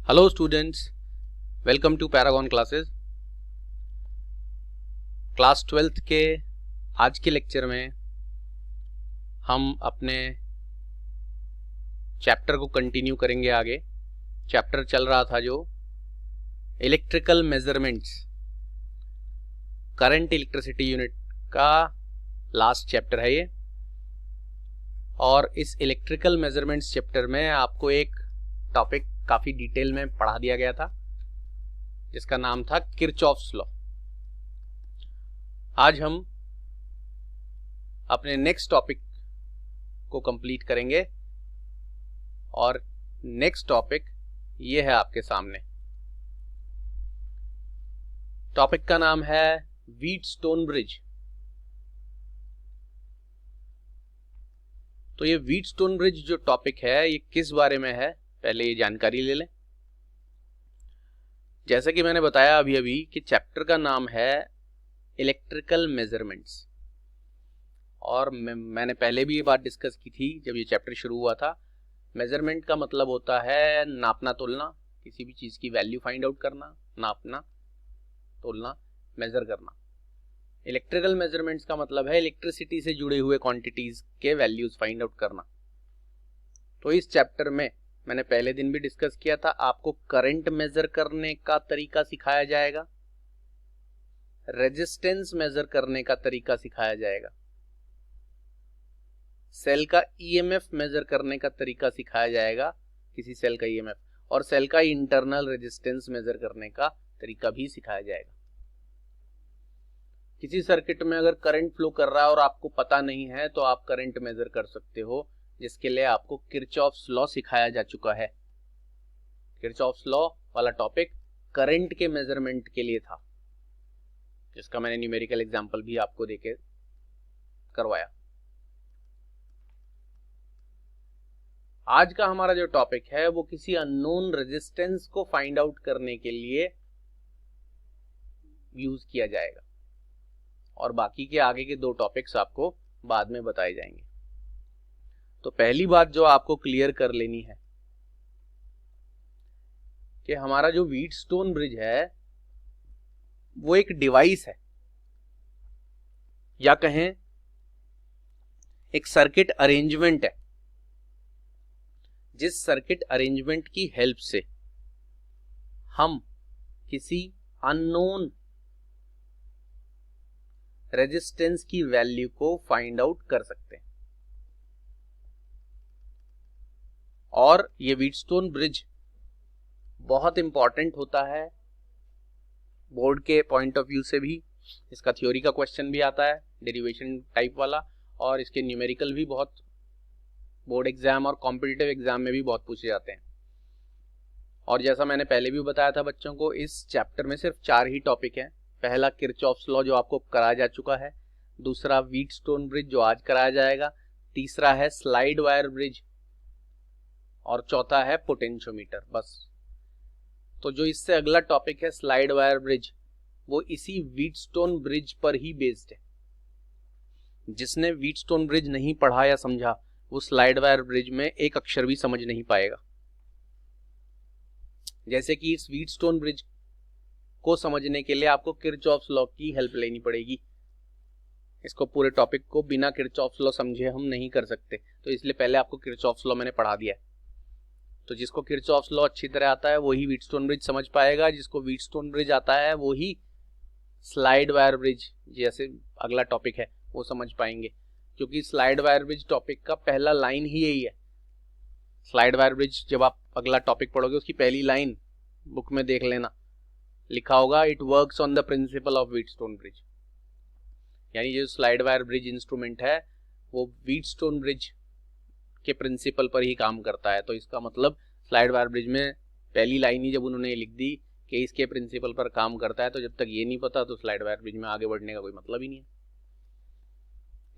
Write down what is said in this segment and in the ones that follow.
Hello students, welcome to Paragon classes. Class 12th के आज के लेक्चर में हम अपने चैप्टर को कंटिन्यू करेंगे आगे। चैप्टर चल रहा था जो electrical measurements, current electricity unit का लास्ट चैप्टर है ये। और इस इलेक्ट्रिकल मेजरमेंट्स चैप्टर में आपको एक टॉपिक काफ़ी डिटेल में पढ़ा दिया गया था जिसका नाम था किरचॉफ्स लॉ। आज हम अपने नेक्स्ट टॉपिक को कंप्लीट करेंगे और नेक्स्ट टॉपिक ये है आपके सामने। टॉपिक का नाम है व्हीटस्टोन ब्रिज। तो ये व्हीटस्टोन ब्रिज जो टॉपिक है ये किस बारे में है, पहले ये जानकारी ले लें। जैसा कि मैंने बताया अभी अभी कि चैप्टर का नाम है इलेक्ट्रिकल मेजरमेंट्स, और मैंने पहले भी ये बात डिस्कस की थी जब ये चैप्टर शुरू हुआ था। मेजरमेंट का मतलब होता है नापना तोलना, किसी भी चीज़ की वैल्यू फाइंड आउट करना, नापना तोलना, मेजर करना। इलेक्ट्रिकल मेजरमेंट्स का मतलब है इलेक्ट्रिसिटी से जुड़े हुए क्वांटिटीज के वैल्यूज फाइंड आउट करना। तो इस चैप्टर में मैंने पहले दिन भी डिस्कस किया था, आपको करंट मेजर करने का तरीका सिखाया जाएगा, रेजिस्टेंस मेजर करने का तरीका सिखाया जाएगा, सेल का ईएमएफ मेजर करने का तरीका सिखाया जाएगा, किसी सेल का ईएमएफ, और सेल का इंटरनल रेजिस्टेंस मेजर करने का तरीका भी सिखाया जाएगा। किसी सर्किट में अगर करंट फ्लो कर रहा है और आपको पता नहीं है तो आप करंट मेजर कर सकते हो, जिसके लिए आपको किरचॉफ्स लॉ सिखाया जा चुका है। किरचॉफ्स लॉ वाला टॉपिक करंट के मेजरमेंट के लिए था, जिसका मैंने न्यूमेरिकल एग्जांपल भी आपको देके करवाया। आज का हमारा जो टॉपिक है वो किसी अननोन रेजिस्टेंस को फाइंड आउट करने के लिए यूज किया जाएगा, और बाकी के आगे के दो टॉपिक्स आपको बाद में बताए जाएंगे। तो पहली बात जो आपको क्लियर कर लेनी है कि हमारा जो व्हीटस्टोन ब्रिज है वो एक डिवाइस है, या कहें एक सर्किट अरेंजमेंट है, जिस सर्किट अरेंजमेंट की हेल्प से हम किसी अननोन रेजिस्टेंस की वैल्यू को फाइंड आउट कर सकते हैं। और ये व्हीटस्टोन ब्रिज बहुत इंपॉर्टेंट होता है बोर्ड के पॉइंट ऑफ व्यू से भी। इसका थ्योरी का क्वेश्चन भी आता है, डेरिवेशन टाइप वाला, और इसके न्यूमेरिकल भी बहुत बोर्ड एग्जाम और कॉम्पिटिटिव एग्जाम में भी बहुत पूछे जाते हैं। और जैसा मैंने पहले भी बताया था बच्चों को, इस चैप्टर में सिर्फ 4 ही टॉपिक हैं। पहला किरचॉफ्स लॉ जो आपको कराया जा चुका है, दूसरा व्हीटस्टोन ब्रिज जो आज कराया जाएगा, तीसरा है स्लाइड वायर ब्रिज, और चौथा है पोटेंशियोमीटर। बस। तो जो इससे अगला टॉपिक है स्लाइड वायर ब्रिज, वो इसी व्हीटस्टोन ब्रिज पर ही बेस्ड है। जिसने व्हीटस्टोन ब्रिज नहीं पढ़ा या समझा वो स्लाइड वायर ब्रिज में एक अक्षर भी समझ नहीं पाएगा। जैसे कि इस व्हीटस्टोन ब्रिज को समझने के लिए आपको किरचॉफ्स लॉ की हेल्प लेनी पड़ेगी। इसको पूरे टॉपिक को बिना किरचॉफ्स लॉ समझे हम नहीं कर सकते, तो इसलिए पहले आपको किरचॉफ्स लॉ मैंने पढ़ा दिया है। तो जिसको किरचॉफ्स लॉ अच्छी तरह आता है वही व्हीटस्टोन ब्रिज समझ पाएगा, जिसको व्हीटस्टोन ब्रिज आता है वही स्लाइड वायर ब्रिज जैसे अगला टॉपिक है वो समझ पाएंगे, क्योंकि स्लाइड वायर ब्रिज टॉपिक का पहला लाइन ही यही है। स्लाइड वायर ब्रिज जब आप अगला टॉपिक पढ़ोगे उसकी पहली लाइन बुक में देख लेना, लिखा होगा it works on the principle of Wheatstone bridge. यानी जो स्लाइड वायर ब्रिज इंस्ट्रूमेंट है वो व्हीटस्टोन ब्रिज के प्रिंसिपल पर ही काम करता है। तो इसका मतलब स्लाइड वायर ब्रिज में पहली लाइन ही जब उन्होंने लिख दी कि इसके प्रिंसिपल पर काम करता है, तो जब तक ये नहीं पता तो स्लाइड वायर ब्रिज में आगे बढ़ने का कोई मतलब ही नहीं है।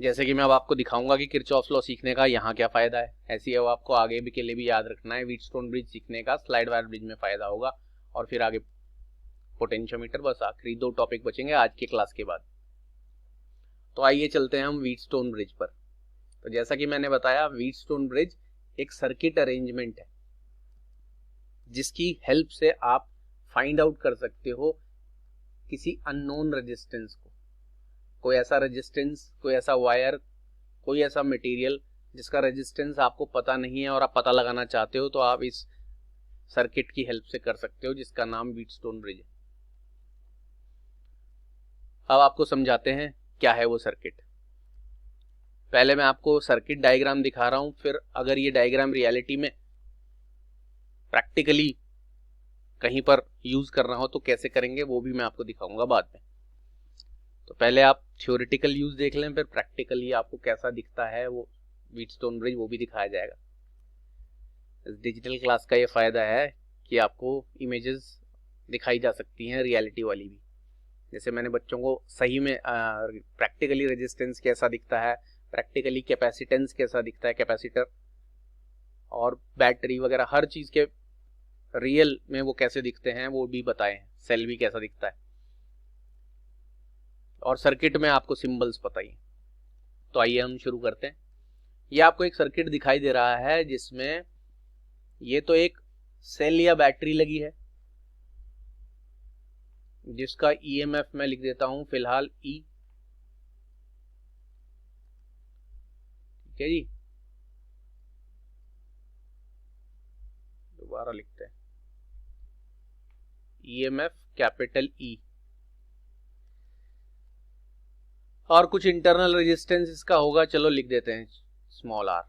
जैसे कि मैं अब आपको दिखाऊंगा कि किरचॉफ्स लॉ सीखने का यहाँ क्या फायदा है, ऐसी अब आपको आगे भी के लिए भी याद रखना है। व्हीटस्टोन ब्रिज सीखने का स्लाइड वायर ब्रिज में फायदा होगा, और फिर आगे पोटेंशियोमीटर। बस आखिरी 2 टॉपिक बचेंगे आज के क्लास के बाद। तो आइए चलते हैं हम व्हीटस्टोन ब्रिज पर। तो जैसा कि मैंने बताया, व्हीटस्टोन ब्रिज एक सर्किट अरेंजमेंट है जिसकी हेल्प से आप फाइंड आउट कर सकते हो किसी अननोन रेजिस्टेंस को, कोई ऐसा रेजिस्टेंस, कोई ऐसा वायर, कोई ऐसा मटेरियल जिसका रेजिस्टेंस आपको पता नहीं है और आप पता लगाना चाहते हो, तो आप इस सर्किट की हेल्प से कर सकते हो, जिसका नाम व्हीटस्टोन ब्रिज है। अब आपको समझाते हैं क्या है वो सर्किट। पहले मैं आपको सर्किट डायग्राम दिखा रहा हूं, फिर अगर ये डायग्राम रियलिटी में प्रैक्टिकली कहीं पर यूज करना हो तो कैसे करेंगे वो भी मैं आपको दिखाऊंगा बाद में। तो पहले आप थ्योरेटिकल यूज देख लें, फिर प्रैक्टिकली आपको कैसा दिखता है वो व्हीटस्टोन ब्रिज वो भी दिखाया जाएगा। इस डिजिटल क्लास का ये फायदा है कि आपको इमेजेस दिखाई जा सकती हैं, रियलिटी वाली भी। जैसे मैंने बच्चों को सही में प्रैक्टिकली रेजिस्टेंस कैसा दिखता है, प्रैक्टिकली कैपेसिटेंस कैसा दिखता है, कैपेसिटर और बैटरी वगैरह हर चीज के रियल में वो कैसे दिखते हैं वो भी बताए हैं, सेल भी कैसा दिखता है, और सर्किट में आपको सिंबल्स पता ही। तो आइए हम शुरू करते हैं। ये आपको एक सर्किट दिखाई दे रहा है जिसमें ये तो एक सेल या बैटरी लगी है, जिसका ईएमएफ मैं लिख देता हूं फिलहाल ई। ठीक है जी, दोबारा लिखते हैं ईएमएफ कैपिटल ई, और कुछ इंटरनल रेजिस्टेंस इसका होगा, चलो लिख देते हैं स्मॉल आर।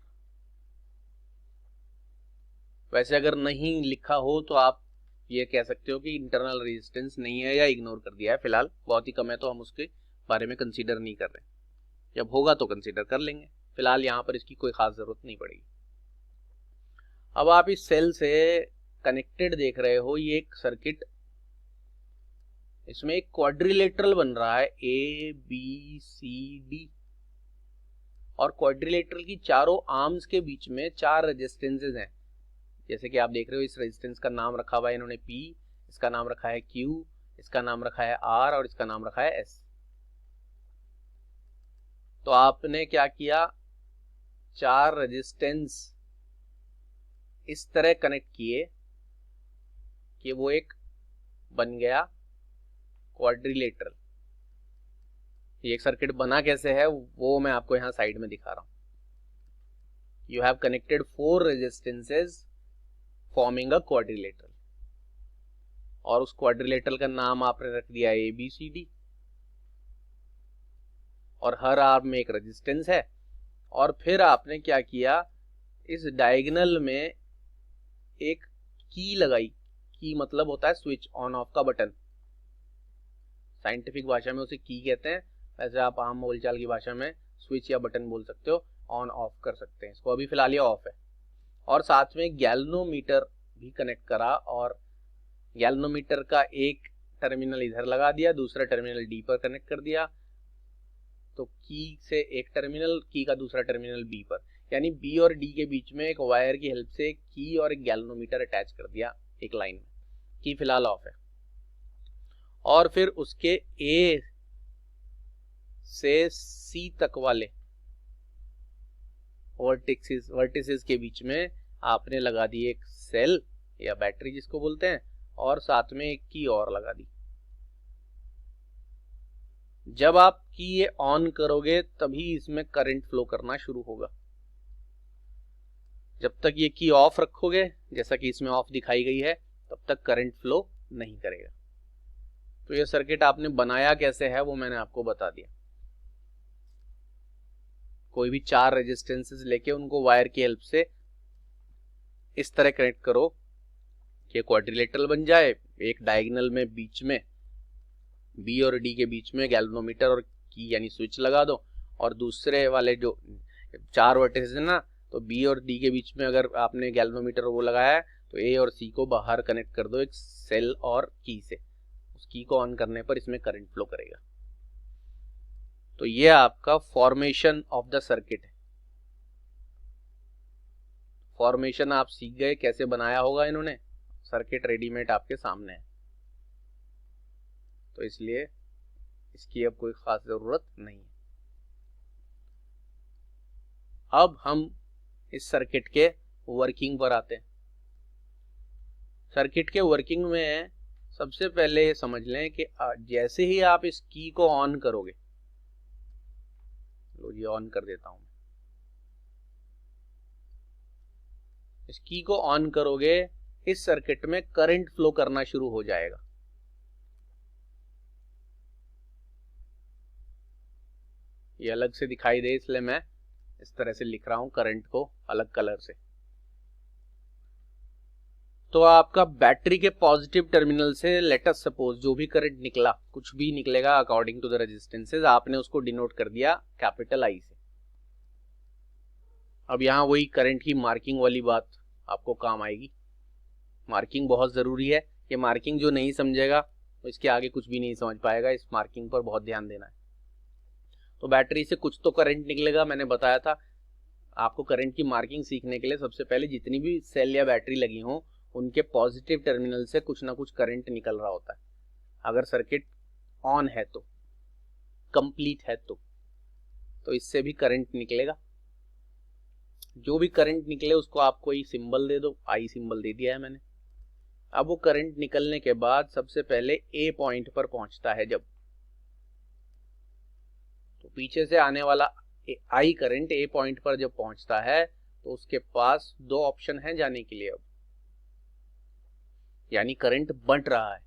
वैसे अगर नहीं लिखा हो तो आप ये कह सकते हो कि इंटरनल रेजिस्टेंस नहीं है या इग्नोर कर दिया है, फिलहाल बहुत ही कम है तो हम उसके बारे में कंसीडर नहीं कर रहे, जब होगा तो कंसीडर कर लेंगे, फिलहाल यहाँ पर इसकी कोई खास जरूरत नहीं पड़ेगी। अब आप इस सेल से कनेक्टेड देख रहे हो ये एक सर्किट, इसमें एक क्वाड्रिलेटरल बन रहा है ए बी सी डी, और क्वाड्रिलेटरल की चारों आर्म्स के बीच में 4 रेजिस्टेंसेज हैं। जैसे कि आप देख रहे हो इस रेजिस्टेंस का नाम रखा हुआ है इन्होंने P, इसका नाम रखा है Q, इसका नाम रखा है R और इसका नाम रखा है S। तो आपने क्या किया, 4 रेजिस्टेंस इस तरह कनेक्ट किए कि वो एक बन गया क्वाड्रिलेटरल। ये एक सर्किट बना कैसे है वो मैं आपको यहां साइड में दिखा रहा हूं। You have connected 4 resistances forming a quadrilateral, और उस क्वाड्रिलेटरल का नाम आपने रख दिया ए बी सी डी, और हर आर्म में एक रेजिस्टेंस है। और फिर आपने क्या किया, इस डायगोनल में एक की लगाई। की मतलब होता है स्विच ऑन ऑफ का बटन, साइंटिफिक भाषा में उसे की कहते हैं, वैसे आप आम बोलचाल की भाषा में स्विच या बटन बोल सकते हो, ऑन ऑफ कर सकते हैं इसको। अभी फिलहाल ये ऑफ है। और साथ में गैल्वेनोमीटर भी कनेक्ट करा, और गैल्वेनोमीटर का एक टर्मिनल इधर लगा दिया, दूसरा टर्मिनल डी पर कनेक्ट कर दिया। तो की से एक टर्मिनल, की का दूसरा टर्मिनल बी पर, यानी बी और डी के बीच में एक वायर की हेल्प से की और एक गैल्वेनोमीटर अटैच कर दिया एक लाइन में। की फिलहाल ऑफ है। और फिर उसके ए से सी तक वाले वर्टिसेस के बीच में आपने लगा दी एक सेल या बैटरी जिसको बोलते हैं, और साथ में एक की और लगा दी। जब आप की ये ऑन करोगे तभी इसमें करंट फ्लो करना शुरू होगा। जब तक ये की ऑफ रखोगे, जैसा कि इसमें ऑफ दिखाई गई है, तब तक करंट फ्लो नहीं करेगा। तो ये सर्किट आपने बनाया कैसे है वो मैंने आपको बता दिया। कोई भी 4 रेजिस्टेंसेस लेके उनको वायर की हेल्प से इस तरह कनेक्ट करो कि क्वाड्रिलेटरल बन जाए। एक डायगोनल में बीच में बी और डी के बीच में गैल्वेनोमीटर और की यानी स्विच लगा दो, और दूसरे वाले जो 4 वर्टिसेस है ना, तो बी और डी के बीच में अगर आपने गैल्वेनोमीटर वो लगाया है तो ए और सी को बाहर कनेक्ट कर दो एक सेल और की से। उस की को ऑन करने पर इसमें करंट फ्लो करेगा। तो ये आपका फॉर्मेशन ऑफ द सर्किट है। फॉर्मेशन आप सीख गए कैसे बनाया होगा इन्होंने, सर्किट रेडीमेड आपके सामने है, तो इसलिए इसकी अब कोई खास जरूरत नहीं है। अब हम इस सर्किट के वर्किंग पर आते हैं। सर्किट के वर्किंग में सबसे पहले ये समझ लें कि जैसे ही आप इस की को ऑन करोगे, लो जी ऑन कर देता हूं, इस की को ऑन करोगे इस सर्किट में करंट फ्लो करना शुरू हो जाएगा। ये अलग से दिखाई दे इसलिए मैं इस तरह से लिख रहा हूं करंट को अलग कलर से। तो आपका बैटरी के पॉजिटिव टर्मिनल से लेट अस सपोज जो भी करंट निकला, कुछ भी निकलेगा अकॉर्डिंग टू द रेजिस्टेंसेस, आपने उसको डिनोट कर दिया कैपिटल आई से। अब यहां वही करंट की मार्किंग वाली बात आपको काम आएगी। मार्किंग बहुत जरूरी है। ये मार्किंग जो नहीं समझेगा तो इसके आगे कुछ भी नहीं समझ पाएगा। इस मार्किंग पर बहुत ध्यान देना है। तो बैटरी से कुछ तो करंट निकलेगा, मैंने बताया था आपको। करंट की मार्किंग सीखने के लिए सबसे पहले जितनी भी सेल या बैटरी लगी हो उनके पॉजिटिव टर्मिनल से कुछ ना कुछ करंट निकल रहा होता है। अगर सर्किट ऑन है तो, कंप्लीट है तो इससे भी करंट निकलेगा। जो भी करंट निकले उसको आप कोई सिंबल दे दो, आई सिंबल दे दिया है मैंने। अब वो करंट निकलने के बाद सबसे पहले ए पॉइंट पर पहुंचता है जब, तो पीछे से आने वाला आई करंट ए पॉइंट पर जब पहुंचता है तो उसके पास दो ऑप्शन है जाने के लिए। अब यानी करंट बंट रहा है,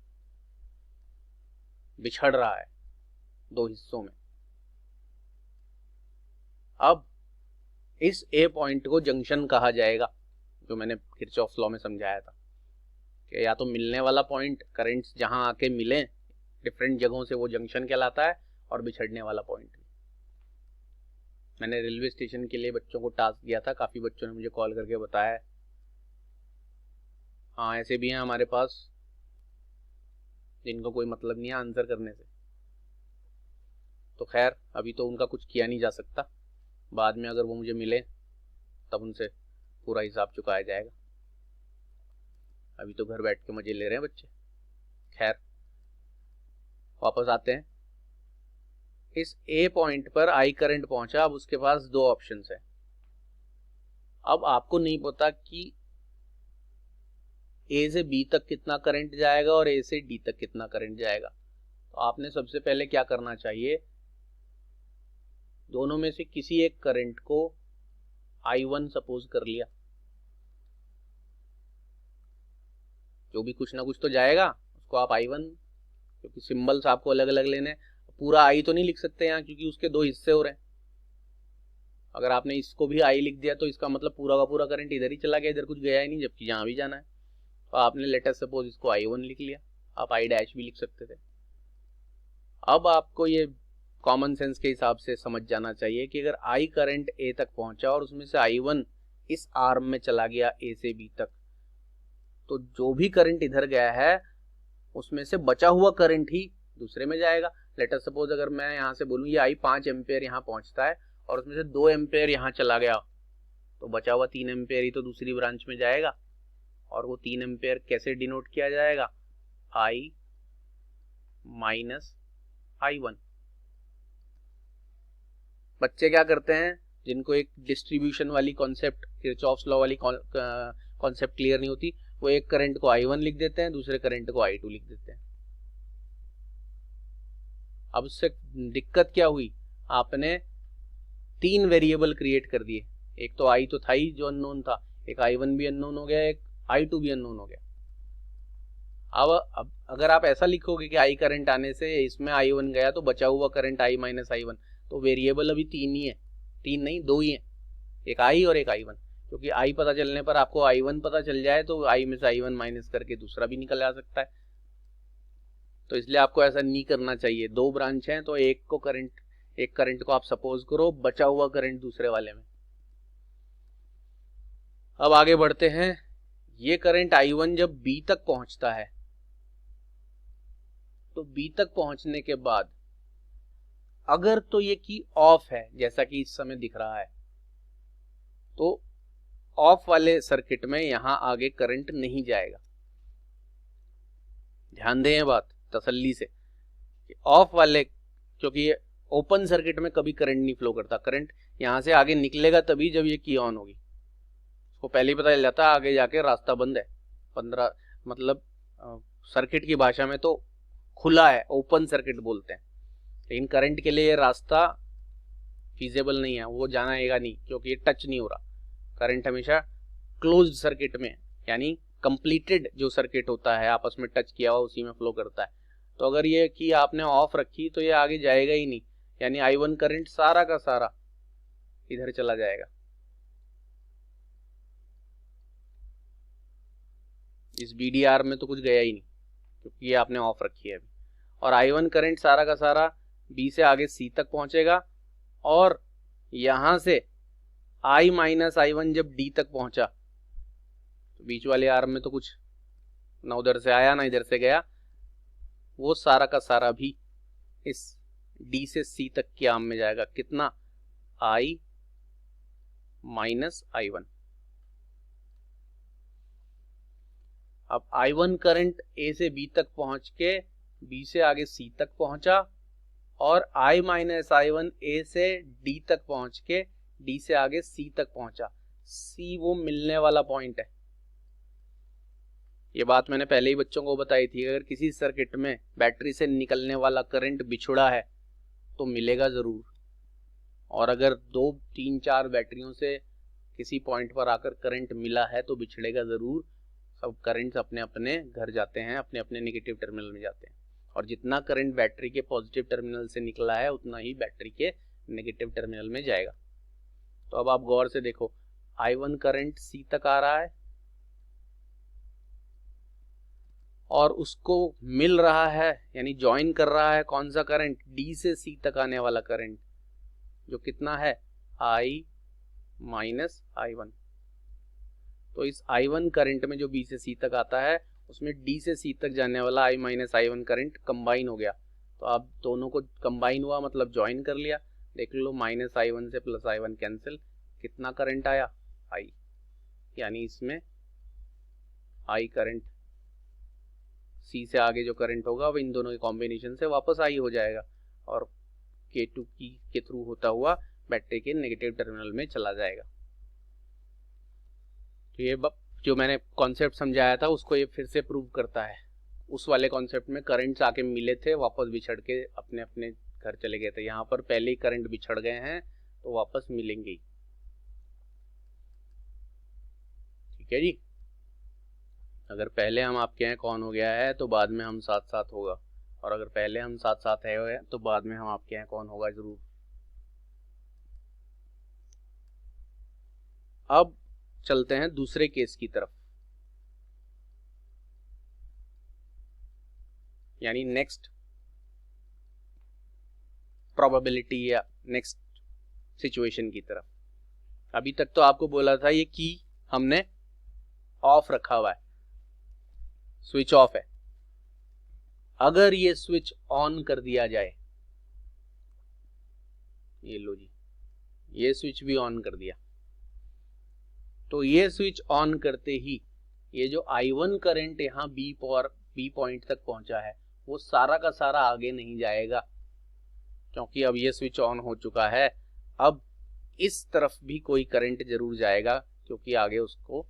बिछड़ रहा है दो हिस्सों में। अब इस ए पॉइंट को जंक्शन कहा जाएगा, जो मैंने किरचॉफ लॉ में समझाया था कि या तो मिलने वाला पॉइंट, करंट्स जहां आके मिले डिफरेंट जगहों से, वो जंक्शन कहलाता है, और बिछड़ने वाला पॉइंट। मैंने रेलवे स्टेशन के लिए बच्चों को टास्क दिया था, काफी बच्चों ने मुझे कॉल करके बताया है। हाँ ऐसे भी हैं हमारे पास जिनको कोई मतलब नहीं है आंसर करने से। तो खैर अभी तो उनका कुछ किया नहीं जा सकता, बाद में अगर वो मुझे मिले तब उनसे पूरा हिसाब चुकाया जाएगा। अभी तो घर बैठ के मजे ले रहे हैं बच्चे। खैर वापस आते हैं। इस ए पॉइंट पर आई करंट पहुंचा। अब उसके पास दो ऑप्शंस है। अब आपको नहीं पता कि ए से बी तक कितना करंट जाएगा और ए से डी तक कितना करंट जाएगा। तो आपने सबसे पहले क्या करना चाहिए, दोनों में से किसी एक करंट को I1 सपोज कर लिया। जो भी कुछ ना कुछ तो जाएगा उसको आप I1, क्योंकि सिंबल्स आपको अलग अलग लेने, पूरा I तो नहीं लिख सकते यहाँ क्योंकि उसके दो हिस्से हो रहे हैं। अगर आपने इसको भी I लिख दिया तो इसका मतलब पूरा का पूरा करंट इधर ही चला गया, इधर कुछ गया ही नहीं, जबकि यहाँ भी जाना है। तो आपने लेट अस सपोज इसको I1 लिख लिया, आप I डैश भी लिख सकते थे। अब आपको ये कॉमन सेंस के हिसाब से समझ जाना चाहिए कि अगर I करंट A तक पहुंचा और उसमें से I1 इस आर्म में चला गया A से B तक, तो जो भी करंट इधर गया है उसमें से बचा हुआ करंट ही दूसरे में जाएगा। लेट अस सपोज अगर मैं यहाँ से बोलूँ ये I 5 एम्पेयर यहाँ पहुंचता है और उसमें से 2 एम्पेयर यहाँ चला गया, तो बचा हुआ 3 एम्पेयर ही तो दूसरी ब्रांच में जाएगा। और वो 3 एम्पेयर कैसे डिनोट किया जाएगा, I माइनस I1। बच्चे क्या करते हैं, जिनको एक डिस्ट्रीब्यूशन वाली कॉन्सेप्ट, किरचॉफ्स लॉ वाली कॉन्सेप्ट क्लियर नहीं होती, वो एक करंट को I1 लिख देते हैं, दूसरे करंट को I2 लिख देते हैं। अब उससे दिक्कत क्या हुई, आपने 3 वेरिएबल क्रिएट कर दिए। एक तो I तो था ही जो अननोन था, एक I1 भी अननोन हो गया, एक I2 भी अननोन हो गया। अब अगर आप ऐसा लिखोगे कि I करंट आने से इसमें I1 गया तो बचा हुआ करंट I माइनस I1, तो वेरिएबल अभी 3 ही है, 3 नहीं 2 ही है, एक I और एक I1। क्योंकि I पता चलने पर आपको I1 पता चल जाए तो I में से I1 माइनस करके दूसरा भी निकल आ सकता है। तो इसलिए आपको ऐसा नहीं करना चाहिए। 2 ब्रांच हैं तो एक करंट को आप सपोज करो, बचा हुआ करंट दूसरे वाले में। अब आगे बढ़ते हैं। ये करंट I1 जब B तक पहुंचता है तो B तक पहुंचने के बाद अगर तो ये की ऑफ है जैसा कि इस समय दिख रहा है, तो ऑफ वाले सर्किट में यहां आगे करंट नहीं जाएगा। ध्यान दें ये बात तसल्ली से कि ऑफ वाले, क्योंकि ये ओपन सर्किट में कभी करंट नहीं फ्लो करता। करंट यहां से आगे निकलेगा तभी जब ये की ऑन होगी। उसको पहले ही पता चल जाता है आगे जाके रास्ता बंद है, मतलब सर्किट की भाषा में तो खुला है, ओपन सर्किट बोलते हैं, लेकिन करंट के लिए ये रास्ता फीजेबल नहीं है, वो जाना नहीं, क्योंकि ये टच नहीं हो रहा। करंट हमेशा क्लोज्ड सर्किट में, यानी कंप्लीटेड जो सर्किट होता है आपस में टच किया हुआ उसी में फ्लो करता है। तो अगर ये की आपने ऑफ रखी तो ये आगे जाएगा ही नहीं, यानी I1 करंट सारा का सारा इधर चला जाएगा, इस BDR में तो कुछ गया ही नहीं, क्योंकि ये आपने ऑफ रखी है अभी। और I1 करंट सारा का सारा B से आगे C तक पहुंचेगा, और यहां से I माइनस I1 जब D तक पहुंचा तो बीच वाले आर्म में तो कुछ ना उधर से आया ना इधर से गया, वो सारा का सारा भी इस D से C तक के आर्म में जाएगा। कितना? I minus I1। अब I1 करंट A से B तक पहुंच के B से आगे C तक पहुंचा, और I माइनस I1 A से D तक पहुंच के D से आगे C तक पहुंचा। C वो मिलने वाला पॉइंट है। ये बात मैंने पहले ही बच्चों को बताई थी, अगर किसी सर्किट में बैटरी से निकलने वाला करंट बिछड़ा है तो मिलेगा जरूर, और अगर 2, 3, 4 बैटरियों से किसी पॉइंट पर आकर करंट मिला है तो बिछड़ेगा जरूर। सब करंट्स अपने अपने घर जाते हैं, अपने अपने नेगेटिव टर्मिनल में जाते हैं, और जितना करंट बैटरी के पॉजिटिव टर्मिनल से निकला है उतना ही बैटरी के नेगेटिव टर्मिनल में जाएगा। तो अब आप गौर से देखो, I1 करंट C तक आ रहा है और उसको मिल रहा है, यानी ज्वाइन कर रहा है कौन सा करंट? D से C तक आने वाला करंट, जो कितना है? I minus I1। तो इस I1 करंट में जो B से C तक आता है उसमें D से C तक जाने वाला I minus I1 current combine हो गया। तो आप दोनों को कंबाइन हुआ मतलब ज्वाइन कर लिया। देख लो, माइनस I1 से प्लस I1 कैंसिल, कितना करंट आया? I, यानी इसमें I करंट, C से आगे जो करंट होगा वो इन दोनों के कॉम्बिनेशन से वापस I हो जाएगा, और K2 की के थ्रू होता हुआ बैटरी के नेगेटिव टर्मिनल में चला जाएगा। तो ये जो मैंने कॉन्सेप्ट समझाया था उसको ये फिर से प्रूव करता है। उस वाले कॉन्सेप्ट में करंट्स आके मिले थे, वापस बिछड़ के अपने अपने घर चले गए थे। यहाँ पर पहले ही करंट बिछड़ गए हैं तो वापस मिलेंगे ही। ठीक है जी। अगर पहले हम आपके यहाँ कौन हो गया है तो बाद में हम साथ साथ होगा, और अगर पहले हम साथ साथ है तो बाद में हम आपके यहाँ कौन होगा जरूर। अब चलते हैं दूसरे केस की तरफ, यानी नेक्स्ट प्रोबेबिलिटी या नेक्स्ट सिचुएशन की तरफ। अभी तक तो आपको बोला था ये की हमने ऑफ रखा हुआ है, स्विच ऑफ है। अगर ये स्विच ऑन कर दिया जाए, ये लो जी, ये स्विच भी ऑन कर दिया, तो ये स्विच ऑन करते ही ये जो I1 करंट यहाँ B पॉइंट तक पहुंचा है वो सारा का सारा आगे नहीं जाएगा, क्योंकि अब ये स्विच ऑन हो चुका है। अब इस तरफ भी कोई करंट जरूर जाएगा, क्योंकि आगे उसको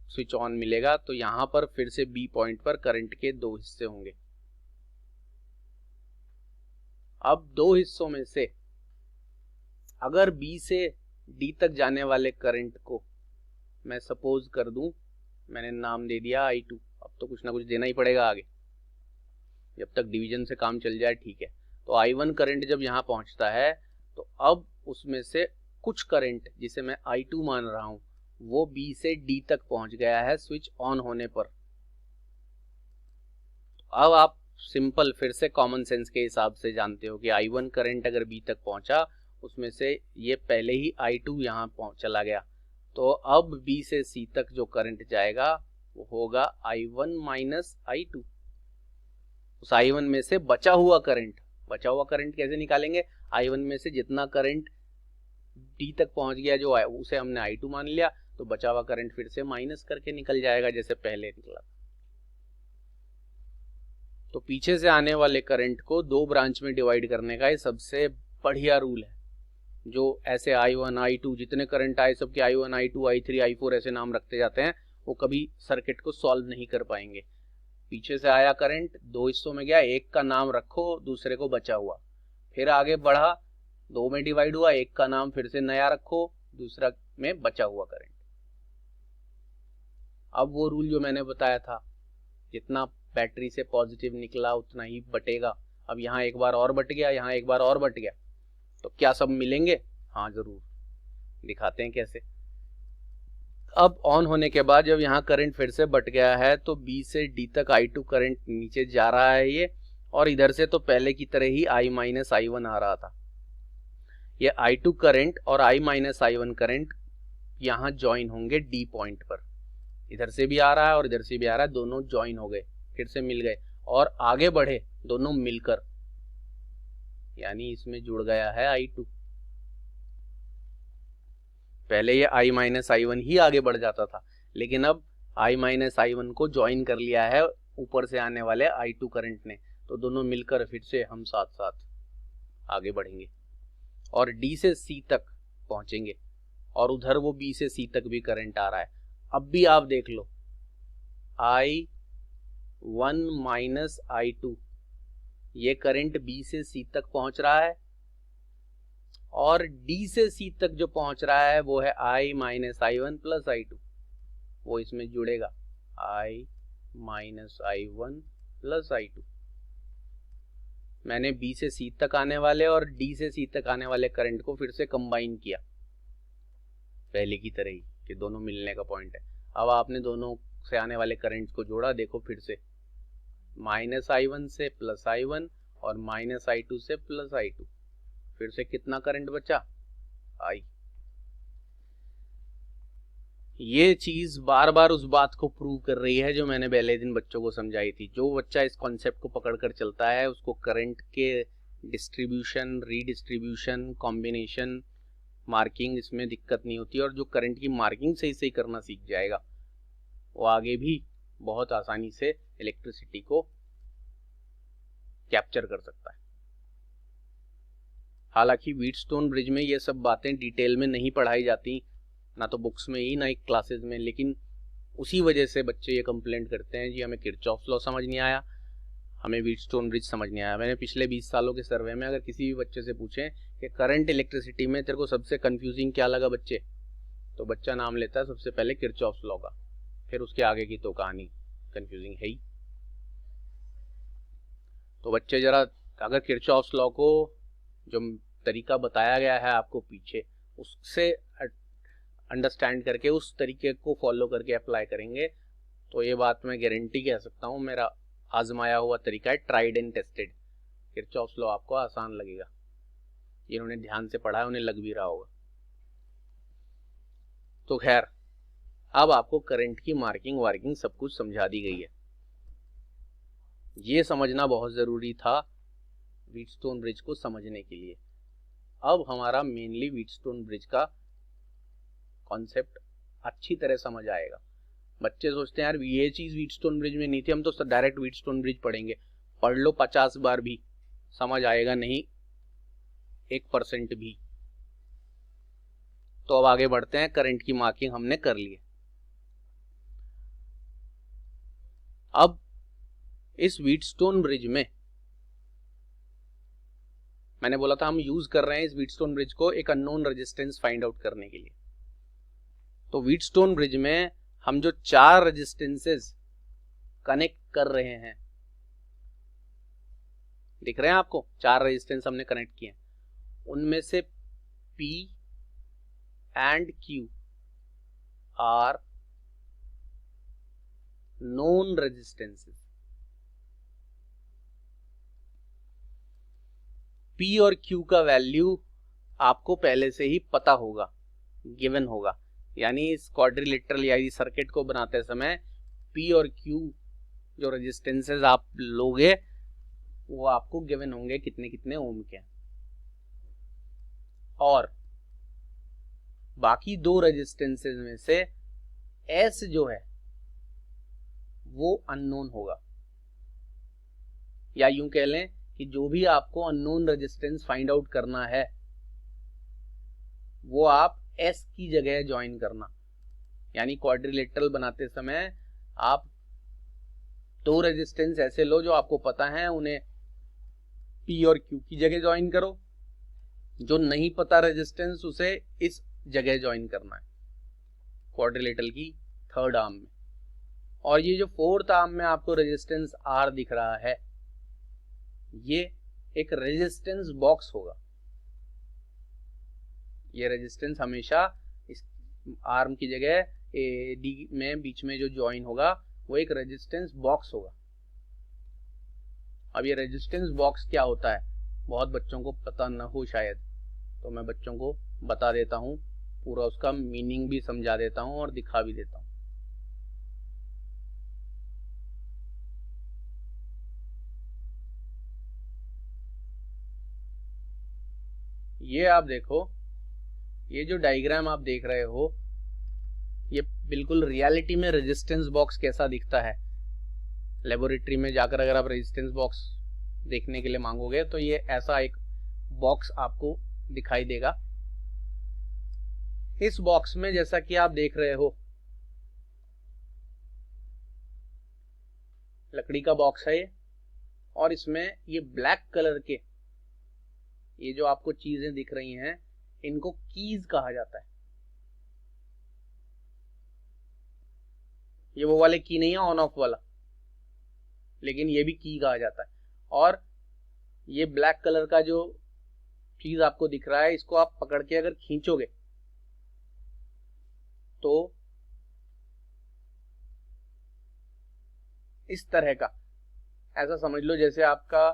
स्विच ऑन मिलेगा। तो यहाँ पर फिर से B पॉइंट पर करंट के 2 हिस्से होंगे। अब 2 हिस्सों में से अगर B से D तक जाने वाले करंट को मैं सपोज कर दूं, मैंने नाम दे दिया I2। अब तो कुछ ना कुछ देना ही पड़ेगा आगे, जब तक डिवीजन से काम चल जाए, ठीक है। तो I1 करंट जब यहाँ पहुंचता है तो अब उसमें से कुछ करंट जिसे मैं I2 मान रहा हूं वो B से D तक पहुंच गया है स्विच ऑन होने पर। अब आप सिंपल फिर से कॉमन सेंस के हिसाब से जानते हो कि I1 करंट अगर B तक पहुंचा उसमें से ये पहले ही I2 यहाँ चला गया, तो अब B से C तक जो करंट जाएगा वो होगा I1 माइनस I2। उस I1 में से बचा हुआ करंट कैसे निकालेंगे? I1 में से जितना करंट D तक पहुंच गया जो उसे हमने I2 मान लिया, तो बचा हुआ करंट फिर से माइनस करके निकल जाएगा जैसे पहले निकला। तो पीछे से आने वाले करंट को 2 ब्रांच में डिवाइड करने का ये सबसे बढ़िया रूल है। जो ऐसे I1 I2 जितने करंट आए सबके I1 I2 I3 I4 ऐसे नाम रखते जाते हैं, वो कभी सर्किट को सॉल्व नहीं कर पाएंगे। पीछे से आया करंट, दो हिस्सों में गया, एक का नाम रखो, दूसरे को बचा हुआ, फिर आगे बढ़ा, दो में डिवाइड हुआ, एक का नाम फिर से नया रखो, दूसरा में बचा हुआ करंट। अब वो रूल जो मैंने बताया था, जितना बैटरी से पॉजिटिव निकला उतना ही बटेगा। अब यहाँ एक बार और बट गया, यहाँ एक बार और बट गया, तो क्या सब मिलेंगे? हाँ जरूर, दिखाते हैं कैसे। अब ऑन होने के बाद जब यहाँ करंट फिर से बट गया है तो B से D तक I2 करंट नीचे जा रहा है ये, और इधर से तो पहले की तरह ही I माइनस I1 आ रहा था। ये I2 करंट और I माइनस I1 करंट यहाँ ज्वाइन होंगे D पॉइंट पर। इधर से भी आ रहा है और इधर से भी आ रहा है, दोनों ज्वाइन हो गए, फिर से मिल गए और आगे बढ़े दोनों मिलकर, यानी इसमें जुड़ गया है I2। पहले ये I माइनस I1 ही आगे बढ़ जाता था, लेकिन अब I माइनस I1 को ज्वाइन कर लिया है ऊपर से आने वाले I2 करंट ने, तो दोनों मिलकर फिर से हम साथ साथ आगे बढ़ेंगे और D से C तक पहुंचेंगे, और उधर वो B से C तक भी करंट आ रहा है। अब भी आप देख लो, I1 माइनस I2, ये करंट B से C तक पहुंच रहा है, और D से C तक जो पहुंच रहा है वो है I minus I1 plus I2, वो इसमें जुड़ेगा, I minus I1 plus I2। मैंने B से C तक आने वाले और D से C तक आने वाले करंट को फिर से कंबाइन किया, पहले की तरह ही कि दोनों मिलने का पॉइंट है। अब आपने दोनों से आने वाले करंट को जोड़ा, देखो फिर से माइनस I1 से प्लस I1 और माइनस I2 से प्लस I2, फिर से कितना करंट बचा? I। ये चीज बार बार उस बात को प्रूव कर रही है जो मैंने पहले दिन बच्चों को समझाई थी। जो बच्चा इस कॉन्सेप्ट को पकड़कर चलता है उसको करंट के डिस्ट्रीब्यूशन, रीडिस्ट्रीब्यूशन, कॉम्बिनेशन, मार्किंग, इसमें दिक्कत नहीं होती, और जो करंट की मार्किंग सही सही करना सीख जाएगा वो आगे भी बहुत आसानी से इलेक्ट्रिसिटी को कैप्चर कर सकता है। हालांकि व्हीटस्टोन ब्रिज में ये सब बातें डिटेल में नहीं पढ़ाई जाती, ना तो बुक्स में ही ना ही क्लासेस में, लेकिन उसी वजह से बच्चे ये कंप्लेंट करते हैं जी हमें किरचॉफ्स लॉ समझ नहीं आया, हमें व्हीटस्टोन ब्रिज समझ नहीं आया। मैंने पिछले 20 सालों के सर्वे में अगर किसी भी बच्चे से पूछें कि करंट इलेक्ट्रिसिटी में तेरे को सबसे कंफ्यूजिंग क्या लगा बच्चे, तो बच्चा नाम लेता है सबसे पहले किरचॉफ्स लॉ का, फिर उसके आगे की तो कहानी कंफ्यूजिंग है ही। तो बच्चे जरा अगर किरचॉफ्स लॉ को जो तरीका बताया गया है आपको पीछे, उससे अंडरस्टैंड करके उस तरीके को फॉलो करके अप्लाई करेंगे, तो ये बात मैं गारंटी कह सकता हूँ, मेरा आजमाया हुआ तरीका है, tried and tested. Kirchhoff's law आपको आसान लगेगा, जिन्होंने ध्यान से पढ़ा है उन्हें लग भी रहा होगा। तो खैर, अब आपको करंट की मार्किंग वार्किंग सब कुछ समझा दी गई है। ये समझना बहुत जरूरी था व्हीटस्टोन ब्रिज को समझने के लिए। अब हमारा मेनली व्हीटस्टोन ब्रिज का कॉन्सेप्ट अच्छी तरह समझ आएगा। बच्चे सोचते हैं यार ये चीज व्हीटस्टोन ब्रिज में नहीं थी, हम तो डायरेक्ट व्हीटस्टोन ब्रिज पढ़ेंगे। पढ़ लो 50 बार भी समझ आएगा नहीं 1% भी। तो अब आगे बढ़ते हैं, करंट की मार्किंग हमने कर ली है। अब इस व्हीटस्टोन ब्रिज में मैंने बोला था हम यूज कर रहे हैं इस व्हीटस्टोन ब्रिज को एक अननोन रेजिस्टेंस फाइंड आउट करने के लिए। तो व्हीटस्टोन ब्रिज में हम जो 4 रेजिस्टेंसेस कनेक्ट कर रहे हैं, दिख रहे हैं आपको, 4 रेजिस्टेंस हमने कनेक्ट किए हैं, उनमें से P and Q are known resistances. P और Q का वैल्यू आपको पहले से ही पता होगा, गिवन होगा, यानी इस क्वाड्रिलेटरल या इस सर्किट को बनाते समय P और Q जो रेजिस्टेंसेस आप लोगे वो आपको गिवन होंगे कितने कितने ओम के। और बाकी 2 रेजिस्टेंसेस में से S जो है वो अननोन होगा, या यूं कह लें कि जो भी आपको अननोन रेजिस्टेंस फाइंड आउट करना है वो आप S की जगह ज्वाइन करना। यानी क्वाड्रिलेटरल बनाते समय आप दो रेजिस्टेंस ऐसे लो जो आपको पता है, उन्हें P और Q की जगह ज्वाइन करो, जो नहीं पता रेजिस्टेंस उसे इस जगह ज्वाइन करना है क्वाड्रिलेटरल की थर्ड आर्म में। और ये जो फोर्थ आर्म में आपको रेजिस्टेंस R दिख रहा है, ये एक रेजिस्टेंस बॉक्स होगा। ये रेजिस्टेंस हमेशा इस आर्म की जगह D में बीच में जो ज्वाइन होगा वो एक रेजिस्टेंस बॉक्स होगा। अब ये रेजिस्टेंस बॉक्स क्या होता है, बहुत बच्चों को पता न हो शायद, तो मैं बच्चों को बता देता हूँ, पूरा उसका मीनिंग भी समझा देता हूँ और दिखा भी देता हूँ। ये आप देखो, ये जो डायग्राम आप देख रहे हो, ये बिल्कुल रियलिटी में रेजिस्टेंस बॉक्स कैसा दिखता है। लेबोरेटरी में जाकर अगर आप रेजिस्टेंस बॉक्स देखने के लिए मांगोगे तो ये ऐसा एक बॉक्स आपको दिखाई देगा। इस बॉक्स में जैसा कि आप देख रहे हो, लकड़ी का बॉक्स है ये, और इसमें ये ब्लैक कलर के ये जो आपको चीजें दिख रही हैं, इनको कीज कहा जाता है। ये वो वाले की नहीं है ऑन ऑफ वाला, लेकिन ये भी की कहा जाता है। और ये ब्लैक कलर का जो चीज आपको दिख रहा है, इसको आप पकड़ के अगर खींचोगे तो इस तरह का, ऐसा समझ लो जैसे आपका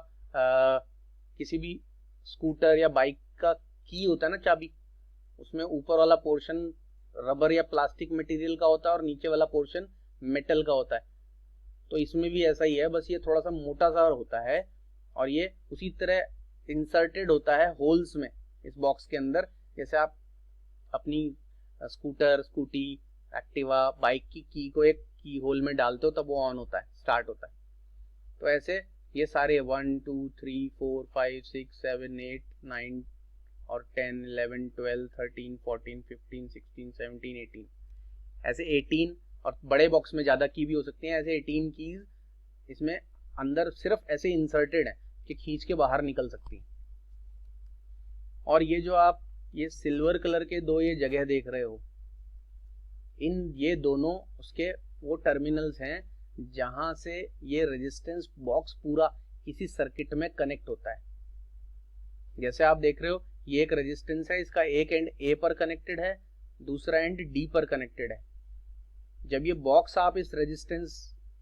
किसी भी स्कूटर या बाइक का की होता है ना, चाबी, उसमें ऊपर वाला पोर्शन रबर या प्लास्टिक मटेरियल का होता है और नीचे वाला पोर्शन मेटल का होता है। तो इसमें भी ऐसा ही है, बस ये थोड़ा सा मोटा सा होता है और ये उसी तरह इंसर्टेड होता है होल्स में इस बॉक्स के अंदर। जैसे आप अपनी स्कूटर, स्कूटी, एक्टिवा, बाइक की को एक की होल में डालते हो तब वो ऑन होता है, स्टार्ट होता है। तो ऐसे ये सारे 1 2 3 4 5 6 7 8 9 और 10 11 12 13 14 15 16 17 18, ऐसे 18, और बड़े बॉक्स में ज्यादा की भी हो सकती हैं, ऐसे 18 कीज इसमें अंदर सिर्फ ऐसे इंसर्टेड है कि खींच के बाहर निकल सकती हैं। और ये जो आप ये सिल्वर कलर के दो ये जगह देख रहे हो, ये दोनों उसके वो टर्मिनल्स हैं जहां से ये रेजिस्टेंस बॉक्स पूरा किसी सर्किट में कनेक्ट होता है। जैसे आप देख रहे हो, ये एक रेजिस्टेंस है, इसका एक एंड ए पर कनेक्टेड है, दूसरा एंड डी पर कनेक्टेड है। जब ये बॉक्स आप इस रेजिस्टेंस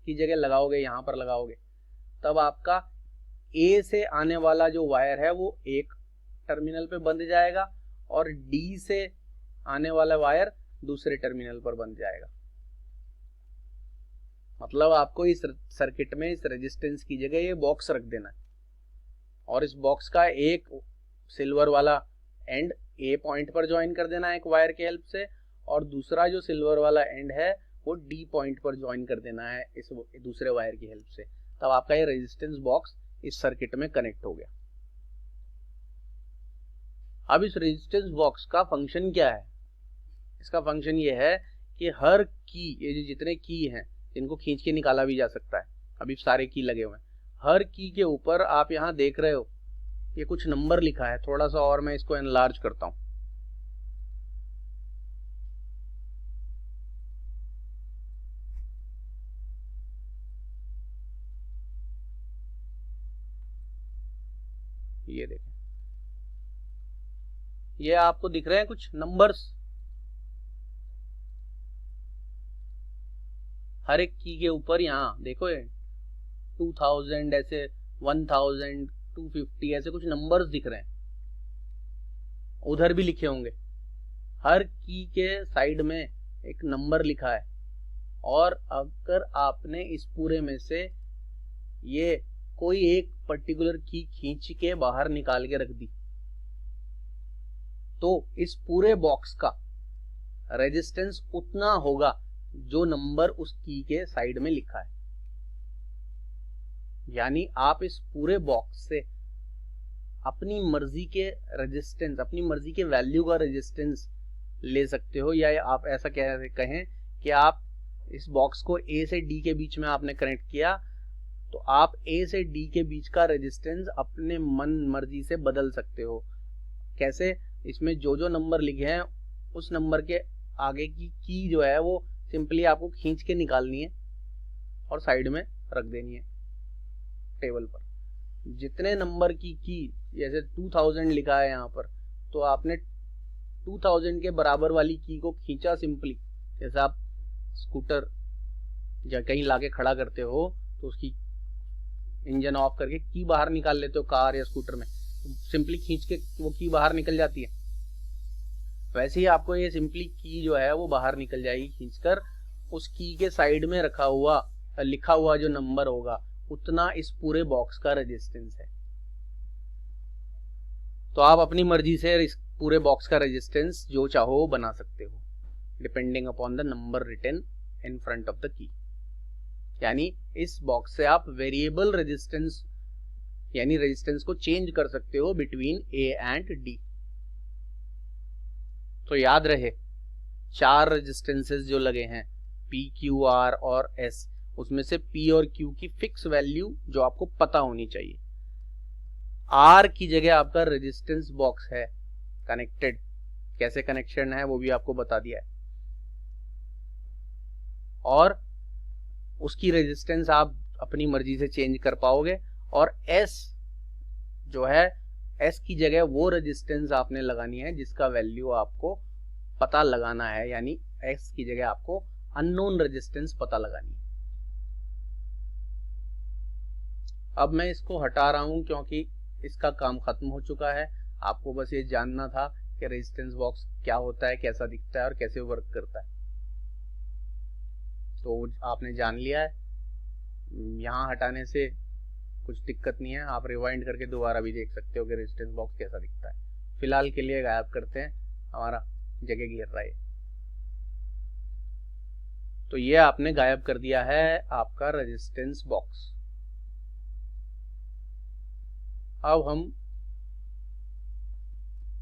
की जगह लगाओगे, यहां पर लगाओगे, तब आपका ए से आने वाला जो वायर है वो एक टर्मिनल पे बंध जाएगा और डी से आने वाला वायर दूसरे टर्मिनल पर बंध जाएगा। मतलब आपको इस सर्किट में इस रेजिस्टेंस की जगह ये बॉक्स रख देना है और इस बॉक्स का एक सिल्वर वाला एंड ए पॉइंट पर ज्वाइन कर देना है एक वायर के हेल्प से, और दूसरा जो सिल्वर वाला एंड है वो डी पॉइंट पर ज्वाइन कर देना है इस दूसरे वायर की हेल्प से। तब आपका ये रेजिस्टेंस बॉक्स इस सर्किट में कनेक्ट हो गया। अब इस रेजिस्टेंस बॉक्स का फंक्शन क्या है? इसका फंक्शन ये है कि हर की, ये जो जितने की हैं, इनको खींच के निकाला भी जा सकता है, अभी सारे की लगे हुए हैं, हर की के ऊपर आप यहाँ देख रहे हो ये कुछ नंबर लिखा है। थोड़ा सा और मैं इसको एनलार्ज करता हूं। ये देखें, ये आपको दिख रहे हैं कुछ नंबर्स, हर एक की के ऊपर यहाँ देखो, ये 2000 ऐसे 1000 250 ऐसे कुछ नंबर्स दिख रहे हैं, उधर भी लिखे होंगे। हर की के साइड में एक नंबर लिखा है, और अगर आपने इस पूरे में से ये कोई एक पर्टिकुलर की खींच के बाहर निकाल के रख दी, तो इस पूरे बॉक्स का रेजिस्टेंस उतना होगा जो नंबर उस की के साइड में लिखा है। यानी आप इस पूरे बॉक्स से अपनी मर्जी के रेजिस्टेंस, अपनी मर्जी के वैल्यू का रेजिस्टेंस ले सकते हो, या आप ऐसा कहें कि आप इस बॉक्स को ए से डी के बीच में आपने कनेक्ट किया, तो आप ए से डी के बीच का रेजिस्टेंस अपने मन मर्जी से बदल सकते हो। कैसे? इसमें जो जो नंबर लिखे हैं उस नंबर के आगे की जो है वो सिंपली आपको खींच के निकालनी है और साइड में रख देनी है टेबल पर। जितने नंबर की जैसे 2000 लिखा है यहाँ पर, तो आपने 2000 के बराबर वाली की को खींचा सिंपली। जैसे आप स्कूटर या कहीं लाके खड़ा करते हो तो उसकी इंजन ऑफ करके की बाहर निकाल लेते हो कार या स्कूटर में, सिंपली खींच के वो की बाहर निकल जाती है। वैसे ही आपको ये सिंपली की जो है वो बाहर निकल जाएगी खींचकर। उस की के साइड में रखा हुआ लिखा हुआ जो नंबर होगा उतना इस पूरे बॉक्स का रेजिस्टेंस है। तो आप अपनी मर्जी से इस पूरे बॉक्स का रेजिस्टेंस जो चाहो बना सकते हो depending upon the number written in front of the key. यानी इस बॉक्स से आप वेरिएबल रेजिस्टेंस यानी रेजिस्टेंस को चेंज कर सकते हो बिटवीन ए एंड डी। तो याद रहे 4 रेजिस्टेंसेस जो लगे हैं P, Q, R और S, उसमें से P और Q की फिक्स वैल्यू जो आपको पता होनी चाहिए। R की जगह आपका रेजिस्टेंस बॉक्स है कनेक्टेड, कैसे कनेक्शन है वो भी आपको बता दिया है, और उसकी रेजिस्टेंस आप अपनी मर्जी से चेंज कर पाओगे। और S जो है, S की जगह वो रेजिस्टेंस आपने लगानी है जिसका वैल्यू आपको पता लगाना है, यानी S की जगह आपको अननोन रेजिस्टेंस पता लगानी है। अब मैं इसको हटा रहा हूं क्योंकि इसका काम खत्म हो चुका है। आपको बस ये जानना था कि रेजिस्टेंस बॉक्स क्या होता है, कैसा दिखता है और कैसे वर्क करता है, तो आपने जान लिया है। यहाँ हटाने से कुछ दिक्कत नहीं है, आप रिवाइंड करके दोबारा भी देख सकते हो कि रेजिस्टेंस बॉक्स कैसा दिखता है। फिलहाल के लिए गायब करते हैं, हमारा जगह घेर रहा है। तो ये आपने गायब कर दिया है आपका रेजिस्टेंस बॉक्स। अब हम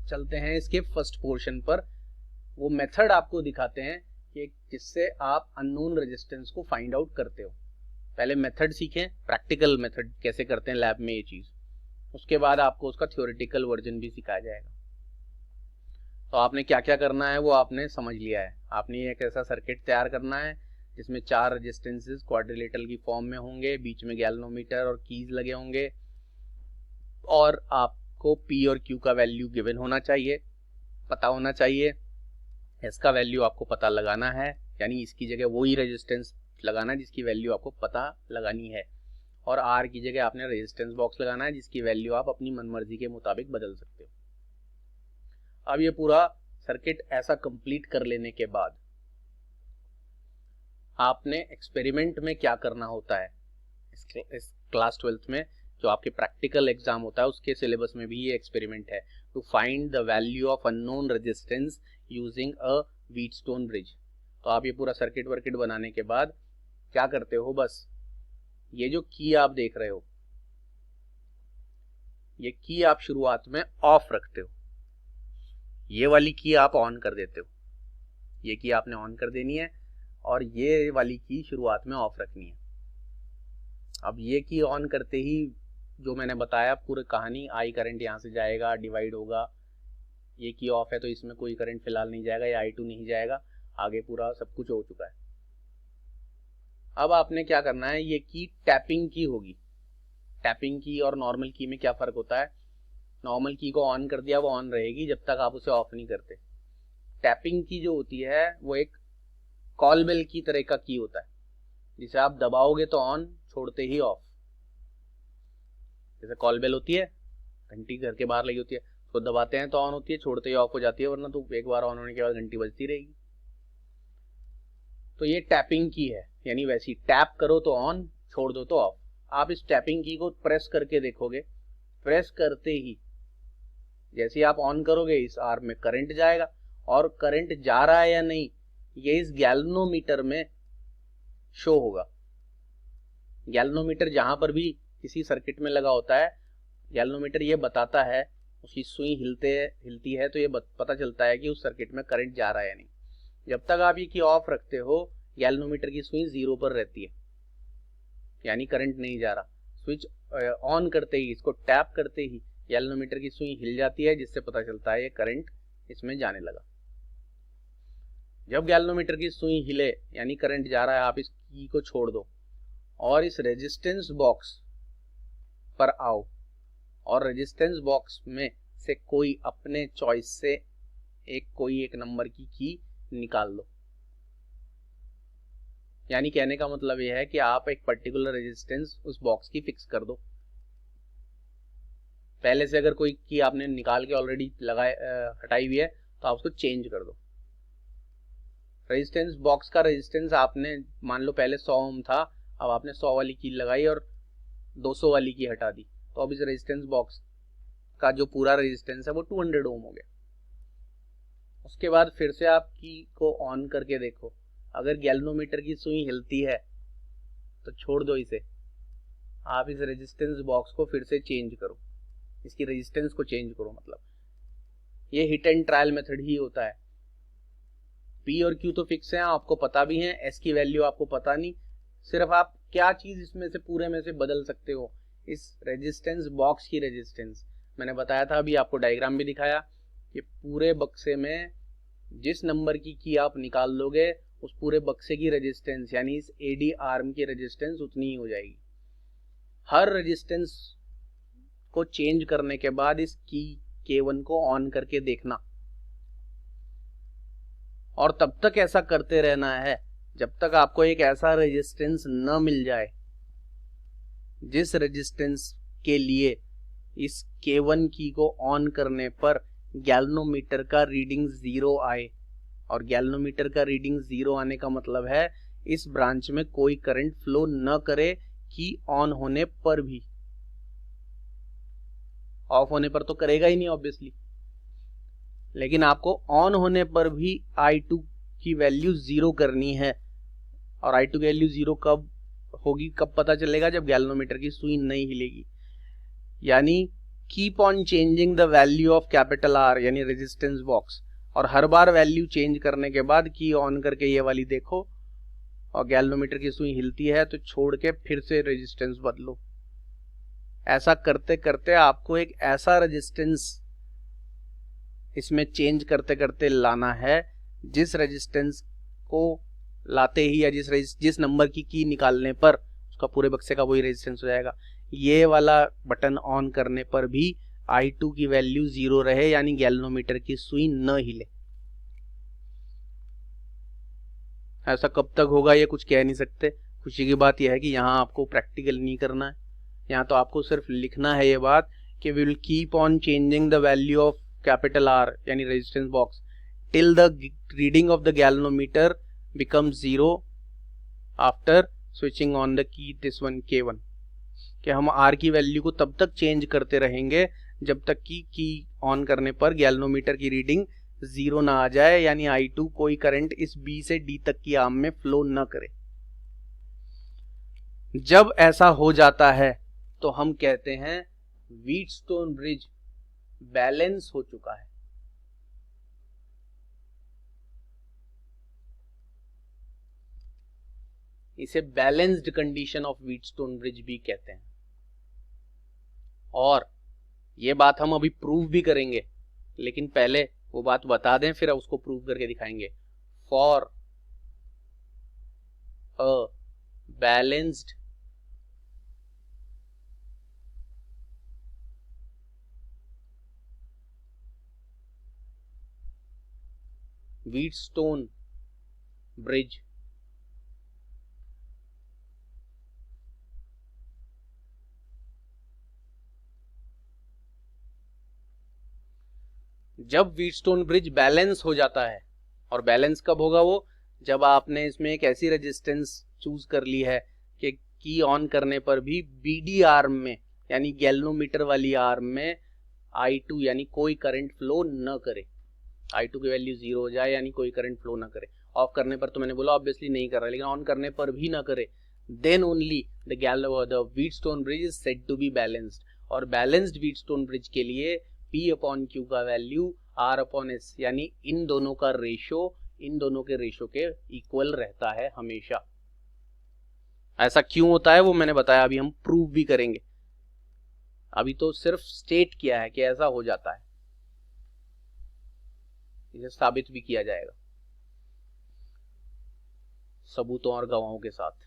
चलते हैं इसके फर्स्ट पोर्शन पर। वो मेथड आपको दिखाते हैं कि जिससे आप अननोन रेजिस्टेंस को फाइंड आउट करते हो। पहले मेथड सीखें, प्रैक्टिकल मेथड कैसे करते हैं लैब में ये चीज, उसके बाद आपको उसका थ्योरेटिकल वर्जन भी सिखाया जाएगा। तो आपने क्या क्या करना है वो आपने समझ लिया है। आपने एक ऐसा सर्किट तैयार करना है जिसमें 4 रेजिस्टेंसेस क्वाड्रिलेटरल की फॉर्म में होंगे, बीच में गैल्वेनोमीटर और कीज लगे होंगे, और आपको P और Q का वैल्यू गिवन होना चाहिए, पता होना चाहिए। S का वैल्यू आपको पता लगाना है, यानी इसकी जगह वही रेजिस्टेंस लगाना है जिसकी वैल्यू आपको पता लगानी है, और R की जगह आपने रेजिस्टेंस बॉक्स लगाना है जिसकी वैल्यू आप अपनी मनमर्जी के मुताबिक बदल सकते हो। अब ये पूरा सर्किट ऐसा कंप्लीट कर लेने के बाद आपने एक्सपेरिमेंट में क्या करना होता है, इस क्लास 12th में जो आपके प्रैक्टिकल एग्जाम होता है उसके सिलेबस में भी ये एक्सपेरिमेंट है, to find the value of unknown resistance using a Wheatstone bridge. तो आप ये पूरा सर्किट वर्किट बनाने के बाद क्या करते हो, बस ये जो की आप देख रहे हो, ये की आप शुरुआत में ऑफ रखते हो, ये वाली की आप ऑन कर देते हो, ये की आपने ऑन कर देनी है, और ये वाली की शुरुआत में ऑफ रखनी है। अब ये की ऑन करते ही जो मैंने बताया पूरी कहानी, आई करंट यहाँ से जाएगा, डिवाइड होगा, ये की ऑफ है तो इसमें कोई करंट फिलहाल नहीं जाएगा, या I2 नहीं जाएगा, आगे पूरा सब कुछ हो चुका है। अब आपने क्या करना है, ये की टैपिंग की होगी। टैपिंग की और नॉर्मल की में क्या फर्क होता है, नॉर्मल की को ऑन कर दिया वो ऑन रहेगी जब तक आप उसे ऑफ नहीं करते। टैपिंग की जो होती है वो एक कॉल बेल की तरह का की होता है, जिसे आप दबाओगे तो ऑन, छोड़ते ही ऑफ। जैसे कॉल बेल होती है, घंटी घर के बाहर लगी होती है, उसको दबाते हैं तो ऑन होती है, छोड़ते ही ऑफ हो जाती है, वरना तो एक बार ऑन होने के बाद घंटी बजती रहेगी। तो ये टैपिंग की है, यानी वैसी टैप करो तो ऑन, छोड़ दो तो ऑफ। आप इस टैपिंग की को प्रेस करके देखोगे, प्रेस करते ही जैसे आप ऑन करोगे इस आर्म में करंट जाएगा, और करंट जा रहा है या नहीं ये इस गैल्वेनोमीटर में शो होगा। गैल्वेनोमीटर जहां पर भी किसी सर्किट में लगा होता है, गैल्वेनोमीटर ये बताता है, उसकी सुई हिलती है तो ये पता चलता है कि उस सर्किट में करंट जा रहा है या नहीं। जब तक आप ये की ऑफ रखते हो गैल्वेनोमीटर की सुई 0 पर रहती है, यानी करंट नहीं जा रहा। स्विच ऑन करते ही, इसको टैप करते ही गैल्वेनोमीटर की सुई हिल जाती है, जिससे पता चलता है ये करंट इसमें जाने लगा। जब गैल्वेनोमीटर की सुई हिले यानी करंट जा रहा है, आप इस की को छोड़ दो और इस रेजिस्टेंस बॉक्स पर आओ और रेजिस्टेंस बॉक्स में से कोई अपने चॉइस से कोई एक नंबर की निकाल लो। यानी कहने का मतलब यह है कि आप एक पर्टिकुलर रेजिस्टेंस उस बॉक्स की फिक्स कर दो। पहले से अगर कोई की आपने निकाल के ऑलरेडी हटाई हुई है तो आप उसको चेंज कर दो। रेजिस्टेंस बॉक्स का रेजिस्टेंस आपने मान लो पहले 100 ओम था, अब आपने 100 वाली की लगाई और 200 वाली की हटा दी, तो अब इस रेजिस्टेंस बॉक्स का जो पूरा रेजिस्टेंस है वो 200 ओम हो गया। उसके बाद फिर से आप की को ऑन करके देखो, अगर गैल्वेनोमीटर की सुई हिलती है तो छोड़ दो इसे, आप इस रेजिस्टेंस बॉक्स को फिर से चेंज करो, इसकी रेजिस्टेंस को चेंज करो। मतलब ये हिट एंड ट्रायल मेथड ही होता है। P और Q तो फिक्स है, आपको पता भी है, S की वैल्यू आपको पता नहीं, सिर्फ आप क्या चीज इसमें से पूरे में से बदल सकते हो, इस रेजिस्टेंस बॉक्स की रेजिस्टेंस। मैंने बताया था, अभी आपको डायग्राम भी दिखाया कि पूरे बक्से में जिस नंबर की आप निकाल लोगे उस पूरे बक्से की रेजिस्टेंस यानी इस एडी आर्म की रेजिस्टेंस उतनी ही हो जाएगी। हर रेजिस्टेंस को चेंज करने के बाद इस की K1 को ऑन करके देखना, और तब तक ऐसा करते रहना है जब तक आपको एक ऐसा रेजिस्टेंस न मिल जाए जिस रेजिस्टेंस के लिए इस K1 की को ऑन करने पर गैल्वेनोमीटर का रीडिंग 0 आए। और गैल्वेनोमीटर का रीडिंग 0 आने का मतलब है इस ब्रांच में कोई करंट फ्लो न करे, की ऑन होने पर भी। ऑफ होने पर तो करेगा ही नहीं ऑब्वियसली, लेकिन आपको ऑन होने पर भी I2 की वैल्यू 0 करनी है। और I2 की वैल्यू 0 कब होगी, कब पता चलेगा, जब गैल्वेनोमीटर की सुई नहीं हिलेगी। यानी keep on changing the value of capital R यानी रेजिस्टेंस बॉक्स, और हर बार वैल्यू चेंज करने के बाद की ऑन करके ये वाली देखो, और गैल्वेनोमीटर की सुई हिलती है तो छोड़ के फिर से रेजिस्टेंस बदलो। ऐसा करते करते आपको एक ऐसा रेजिस्टेंस इसमें चेंज करते करते लाना है जिस रेजिस्टेंस को लाते ही या जिस नंबर की निकालने पर उसका पूरे बक्से का वही रेजिस्टेंस हो जाएगा। ये वाला बटन ऑन करने पर भी I2 की वैल्यू 0 रहे, यानी गैल्वेनोमीटर की सुई न हिले। ऐसा कब तक होगा ये कुछ कह नहीं सकते। खुशी की बात यह है कि यहाँ आपको प्रैक्टिकल नहीं करना है, यहाँ तो आपको सिर्फ लिखना है ये बात कि we will keep on changing the value of capital R यानी resistance box till the reading of the galvanometer become 0 after switching on the key this one K1, कि हम R की वैल्यू को तब तक चेंज करते रहेंगे जब तक की ऑन करने पर गैल्वेनोमीटर की रीडिंग 0 ना आ जाए, यानी I2 कोई करंट इस B से D तक की आर्म में फ्लो न करे। जब ऐसा हो जाता है तो हम कहते हैं व्हीटस्टोन ब्रिज बैलेंस हो चुका है। इसे balanced condition of Wheatstone bridge भी कहते हैं। और ये बात हम अभी प्रूव भी करेंगे, लेकिन पहले वो बात बता दें फिर उसको प्रूव करके दिखाएंगे। For a balanced Wheatstone bridge जब व्हीटस्टोन ब्रिज बैलेंस हो जाता है, और बैलेंस कब होगा वो, जब आपने इसमें एक ऐसी रेजिस्टेंस चूज कर ली है कि की ऑन करने पर भी BD आर्म में यानी गैल्वेनोमीटर वाली आर्म में I2 यानी कोई करंट फ्लो न करे, I2 की वैल्यू 0 हो जाए यानी कोई करंट फ्लो न करे। ऑफ करने पर तो मैंने बोला ऑब्वियसली नहीं कर रहा, लेकिन ऑन करने पर भी ना करे, then only the Wheatstone bridge is said to be balanced. और बैलेंस्ड व्हीटस्टोन ब्रिज के लिए P/Q का वैल्यू R/S यानी इन दोनों का रेशो इन दोनों के रेशो के इक्वल रहता है हमेशा। ऐसा क्यों होता है वो मैंने बताया, अभी हम प्रूव भी करेंगे। अभी तो सिर्फ स्टेट किया है कि ऐसा हो जाता है, इसे साबित भी किया जाएगा सबूतों और गवाहों के साथ।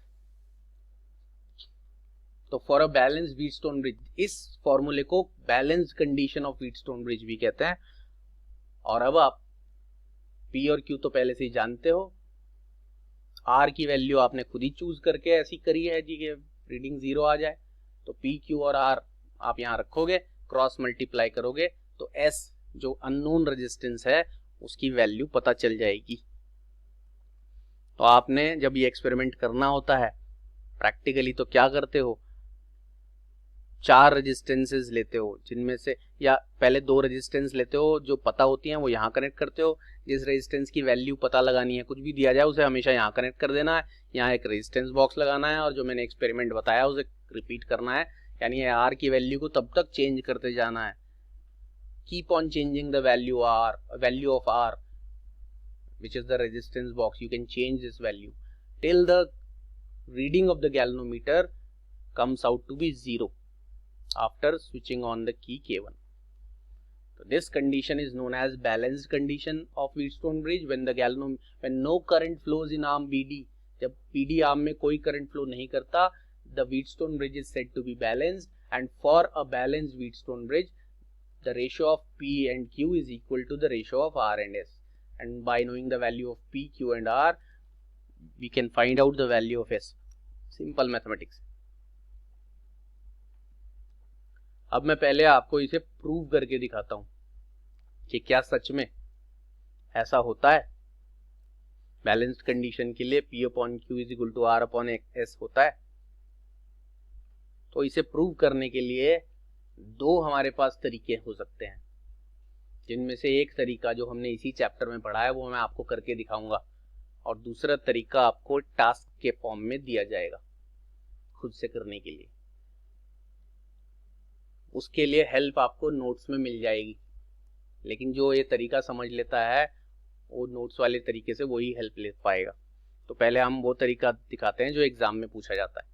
तो for a balance Wheatstone bridge, इस फॉर्मूले को balance condition of Wheatstone bridge भी कहते हैं। और अब आप P और Q तो पहले से ही जानते हो, R की वैल्यू आपने खुद ही चूज करके ऐसी करी है जी कि रीडिंग 0 आ जाए। तो P, Q और R आप यहां रखोगे, क्रॉस मल्टीप्लाई करोगे तो S जो अननोन रेजिस्टेंस है उसकी वैल्यू पता चल जाएगी। तो आपने जब ये एक्सपेरिमेंट करना होता है प्रैक्टिकली तो क्या करते हो, 4 रेजिस्टेंसेस लेते हो जिनमें से, या पहले 2 रेजिस्टेंस लेते हो जो पता होती हैं वो यहाँ कनेक्ट करते हो। जिस रेजिस्टेंस की वैल्यू पता लगानी है, कुछ भी दिया जाए उसे हमेशा यहाँ कनेक्ट कर देना है, यहाँ एक रेजिस्टेंस बॉक्स लगाना है और जो मैंने एक्सपेरिमेंट बताया उसे रिपीट करना है। यानी R की वैल्यू को तब तक चेंज करते जाना है, keep on changing the value of R which is the resistance box. You can change this value till the reading of the galvanometer comes out to be 0 after switching on the key K1. So this condition is known as balanced condition of Wheatstone bridge when no current flows in arm BD. जब BD arm में कोई current flow नहीं करता, the Wheatstone bridge is said to be balanced, and for a balanced Wheatstone bridge the ratio of P and Q is equal to the ratio of R and S. And by knowing the value of P, Q and R, we can find out the value of S. Simple mathematics. अब मैं पहले आपको इसे prove करके दिखाता हूं कि क्या सच में ऐसा होता है। बैलेंस्ड कंडीशन के लिए P upon Q is equal to R upon S होता है। तो इसे प्रूव करने के लिए 2 हमारे पास तरीके हो सकते हैं, जिनमें से एक तरीका जो हमने इसी चैप्टर में पढ़ा है वो मैं आपको करके दिखाऊंगा, और दूसरा तरीका आपको टास्क के फॉर्म में दिया जाएगा खुद से करने के लिए। उसके लिए हेल्प आपको नोट्स में मिल जाएगी, लेकिन जो ये तरीका समझ लेता है वो नोट्स वाले तरीके से वही हेल्प ले पाएगा। तो पहले हम वो तरीका दिखाते हैं जो एग्जाम में पूछा जाता है।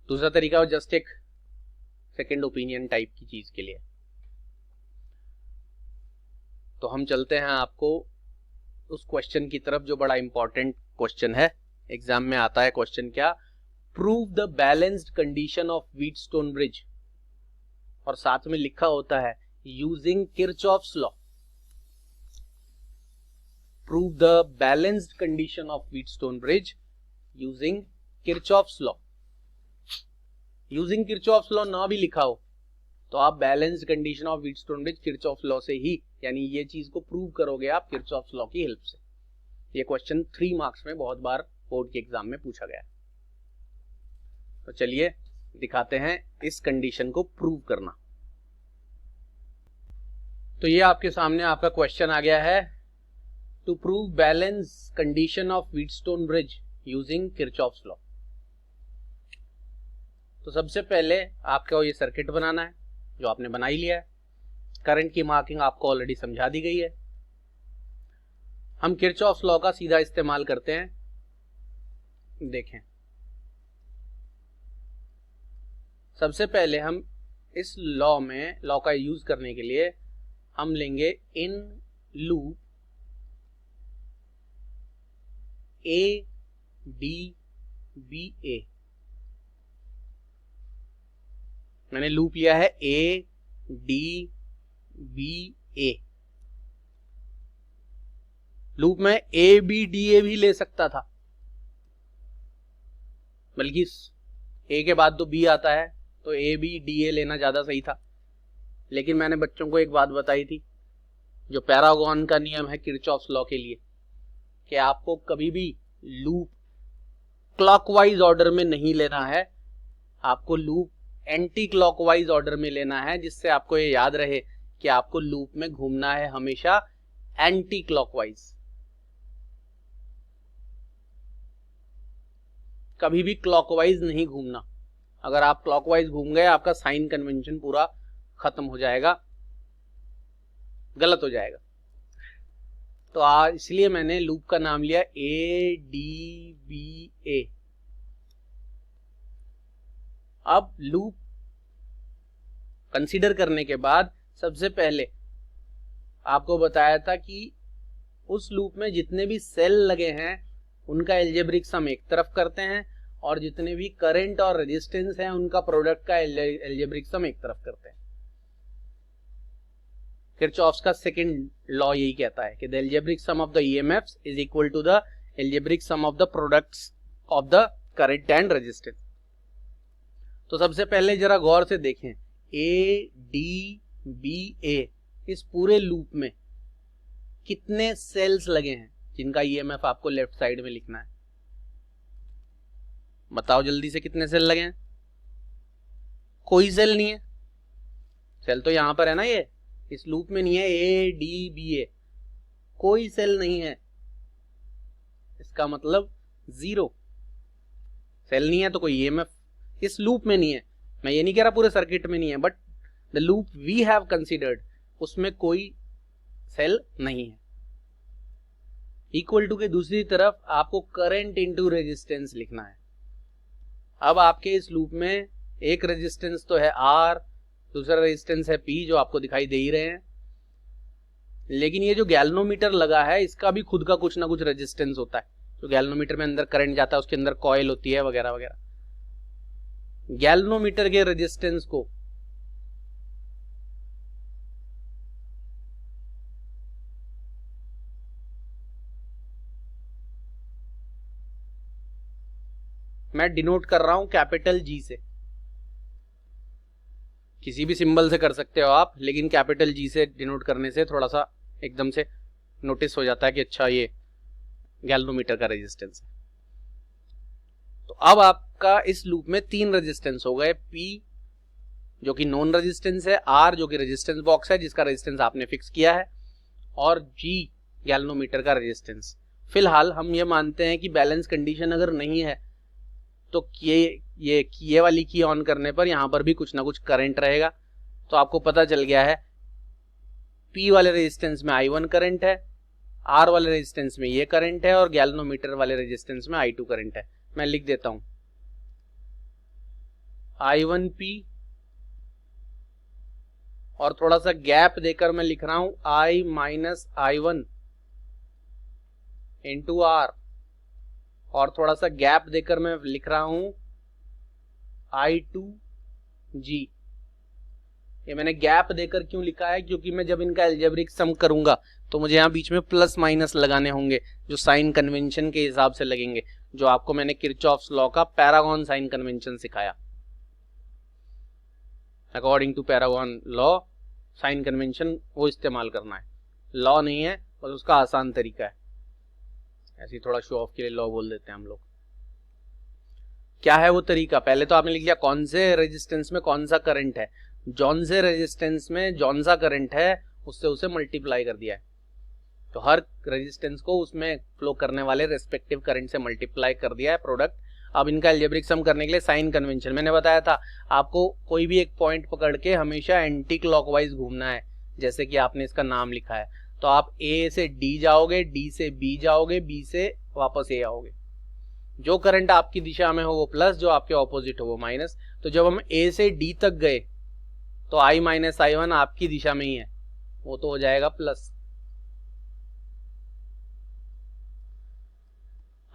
दूसरा तरीका जस्ट एक सेकेंड ओपिनियन टाइप की चीज के लिए। तो हम चलते हैं आपको उस क्वेश्चन की तरफ जो बड़ा इंपॉर्टेंट क्वेश्चन है, एग्जाम में आता है क्वेश्चन क्या, prove the balanced condition of Wheatstone bridge, और साथ में लिखा होता है using Kirchhoff's law. Prove the balanced condition of Wheatstone bridge using Kirchhoff's law. Using Kirchhoff's law ना भी लिखा हो तो आप balanced condition of Wheatstone bridge Kirchhoff's law से ही, यानी ये चीज को प्रूव करोगे आप किरचॉफ्स लॉ की हेल्प से। ये क्वेश्चन 3 मार्क्स में बहुत बार बोर्ड के एग्जाम में पूछा गया है। तो चलिए दिखाते हैं इस कंडीशन को प्रूव करना। तो ये आपके सामने आपका क्वेश्चन आ गया है, to prove balance condition of Wheatstone bridge using Kirchhoff's law. तो सबसे पहले आपको ये सर्किट बनाना है जो आपने बना ही लिया है। करंट की मार्किंग आपको ऑलरेडी समझा दी गई है। हम किरचॉफ्स लॉ का सीधा इस्तेमाल करते हैं। देखें, सबसे पहले हम इस लॉ का यूज करने के लिए हम लेंगे in loop A D B A। मैंने लूप लिया है A D B A। Loop में A B D A भी ले सकता था, बल्कि A के बाद तो B आता है तो A B D A लेना ज्यादा सही था। लेकिन मैंने बच्चों को एक बात बताई थी, जो पैरागॉन का नियम है किरचॉफ्स लॉ के लिए, कि आपको कभी भी लूप क्लॉकवाइज ऑर्डर में नहीं लेना है, आपको लूप एंटी क्लॉकवाइज ऑर्डर में लेना है, जिससे आपको ये याद रहे कि आपको लूप में घूमना है हमेशा एंटी क्लॉकवाइज, कभी भी क्लॉकवाइज नहीं घूमना। अगर आप क्लॉकवाइज घूम गए आपका साइन कन्वेंशन पूरा खत्म हो जाएगा, गलत हो जाएगा। तो आज इसलिए मैंने लूप का नाम लिया ADBA। अब लूप कंसीडर करने के बाद सबसे पहले आपको बताया था कि उस लूप में जितने भी सेल लगे हैं उनका एल्जेब्रिक सम एक तरफ करते हैं और जितने भी करंट और रेजिस्टेंस हैं उनका प्रोडक्ट का एल्जेब्रिक सम एक तरफ करते हैं। किरचॉफ्स का सेकंड लॉ यही कहता है कि the algebraic sum of the EMFs is equal to the algebraic sum of the products of the current and resistance. तो सबसे पहले जरा गौर से देखें, ADBA इस पूरे लूप में कितने सेल्स लगे हैं जिनका ईएमएफ आपको लेफ्ट साइड में लिखना है। बताओ जल्दी से, कितने सेल लगे हैं? कोई सेल नहीं है। सेल तो यहां पर है ना, ये इस लूप में नहीं है। ADBA कोई सेल नहीं है, इसका मतलब 0 सेल नहीं है तो कोई ईएमएफ इस लूप में नहीं है। मैं ये नहीं कह रहा पूरे सर्किट में नहीं है, but the loop we have considered उसमें कोई सेल नहीं है। इक्वल टू के दूसरी तरफ आपको करंट इनटू रेजिस्टेंस लिखना है। अब आपके इस लूप में एक रेजिस्टेंस तो है R, दूसरा रेजिस्टेंस है P जो आपको दिखाई दे ही रहे हैं, लेकिन ये जो गैल्वेनोमीटर लगा है इसका भी खुद का कुछ ना कुछ रेजिस्टेंस होता है। जो गैल्वेनोमीटर में अंदर करंट जाता है उसके अंदर कॉइल होती है वगैरह वगैरह। गैल्वेनोमीटर के रेजिस्टेंस को मैं डिनोट कर रहा हूं कैपिटल G से। किसी भी सिंबल से कर सकते हो आप, लेकिन कैपिटल G से डिनोट करने से थोड़ा सा एकदम से नोटिस हो जाता है कि अच्छा ये गैल्वेनोमीटर का रेजिस्टेंस है। तो अब आपका इस लूप में 3 रेजिस्टेंस हो गए, P जो कि नॉन रेजिस्टेंस है, R जो कि रेजिस्टेंस बॉक्स है जिसका रेजिस्टेंस आपने फिक्स किया है, और G गैल्वेनोमीटर का रेजिस्टेंस। फिलहाल हम ये मानते हैं कि बैलेंस कंडीशन अगर नहीं है तो ये वाली की ऑन करने पर यहां पर भी कुछ ना कुछ करंट रहेगा। तो आपको पता चल गया है P वाले रेजिस्टेंस में I1 करंट है, R वाले रेजिस्टेंस में ये करंट है और गैल्वेनोमीटर वाले रेजिस्टेंस में I2 करंट है। मैं लिख देता हूं I1P और थोड़ा सा गैप देकर मैं लिख रहा हूं I minus I1 into R, और थोड़ा सा गैप देकर मैं लिख रहा हूं I2G। ये मैंने गैप देकर क्यों लिखा है? क्योंकि मैं जब इनका एल्जेब्रिक सम करूंगा तो मुझे यहां बीच में प्लस माइनस लगाने होंगे जो साइन कन्वेंशन के हिसाब से लगेंगे, जो आपको मैंने किरचॉफ्स लॉ का पैरागॉन साइन कन्वेंशन सिखाया। According to Paragon law sign convention वो इस्तेमाल करना है, लॉ नहीं है बस उसका आसान तरीका है। ऐसे थोड़ा शो ऑफ के लिए लॉ बोल देते हैं हम लोग। क्या है वो तरीका? पहले तो आपने लिख लिया कौन से रेजिस्टेंस में कौन सा करंट है, जौन से रेजिस्टेंस में जौन सा करंट है उससे उसे मल्टीप्लाई कर दिया है। तो हर रेजिस्टेंस को उसमें फ्लो करने वाले रेस्पेक्टिव करंट से मल्टीप्लाई कर दिया है प्रोडक्ट। अब इनका एल्जेब्रिक सम करने के लिए साइन कन्वेंशन मैंने बताया था आपको, कोई भी एक पॉइंट पकड़ के हमेशा एंटी क्लॉकवाइज घूमना है, जैसे कि आपने इसका नाम लिखा है। तो आप A से D जाओगे, D से B जाओगे, B से वापस A आओगे। जो करंट आपकी दिशा में हो वो प्लस, जो आपके ऑपोजिट हो वो माइनस। तो जब हम A से D तक गए तो I माइनस I1 आपकी दिशा में ही है, वो तो हो जाएगा प्लस।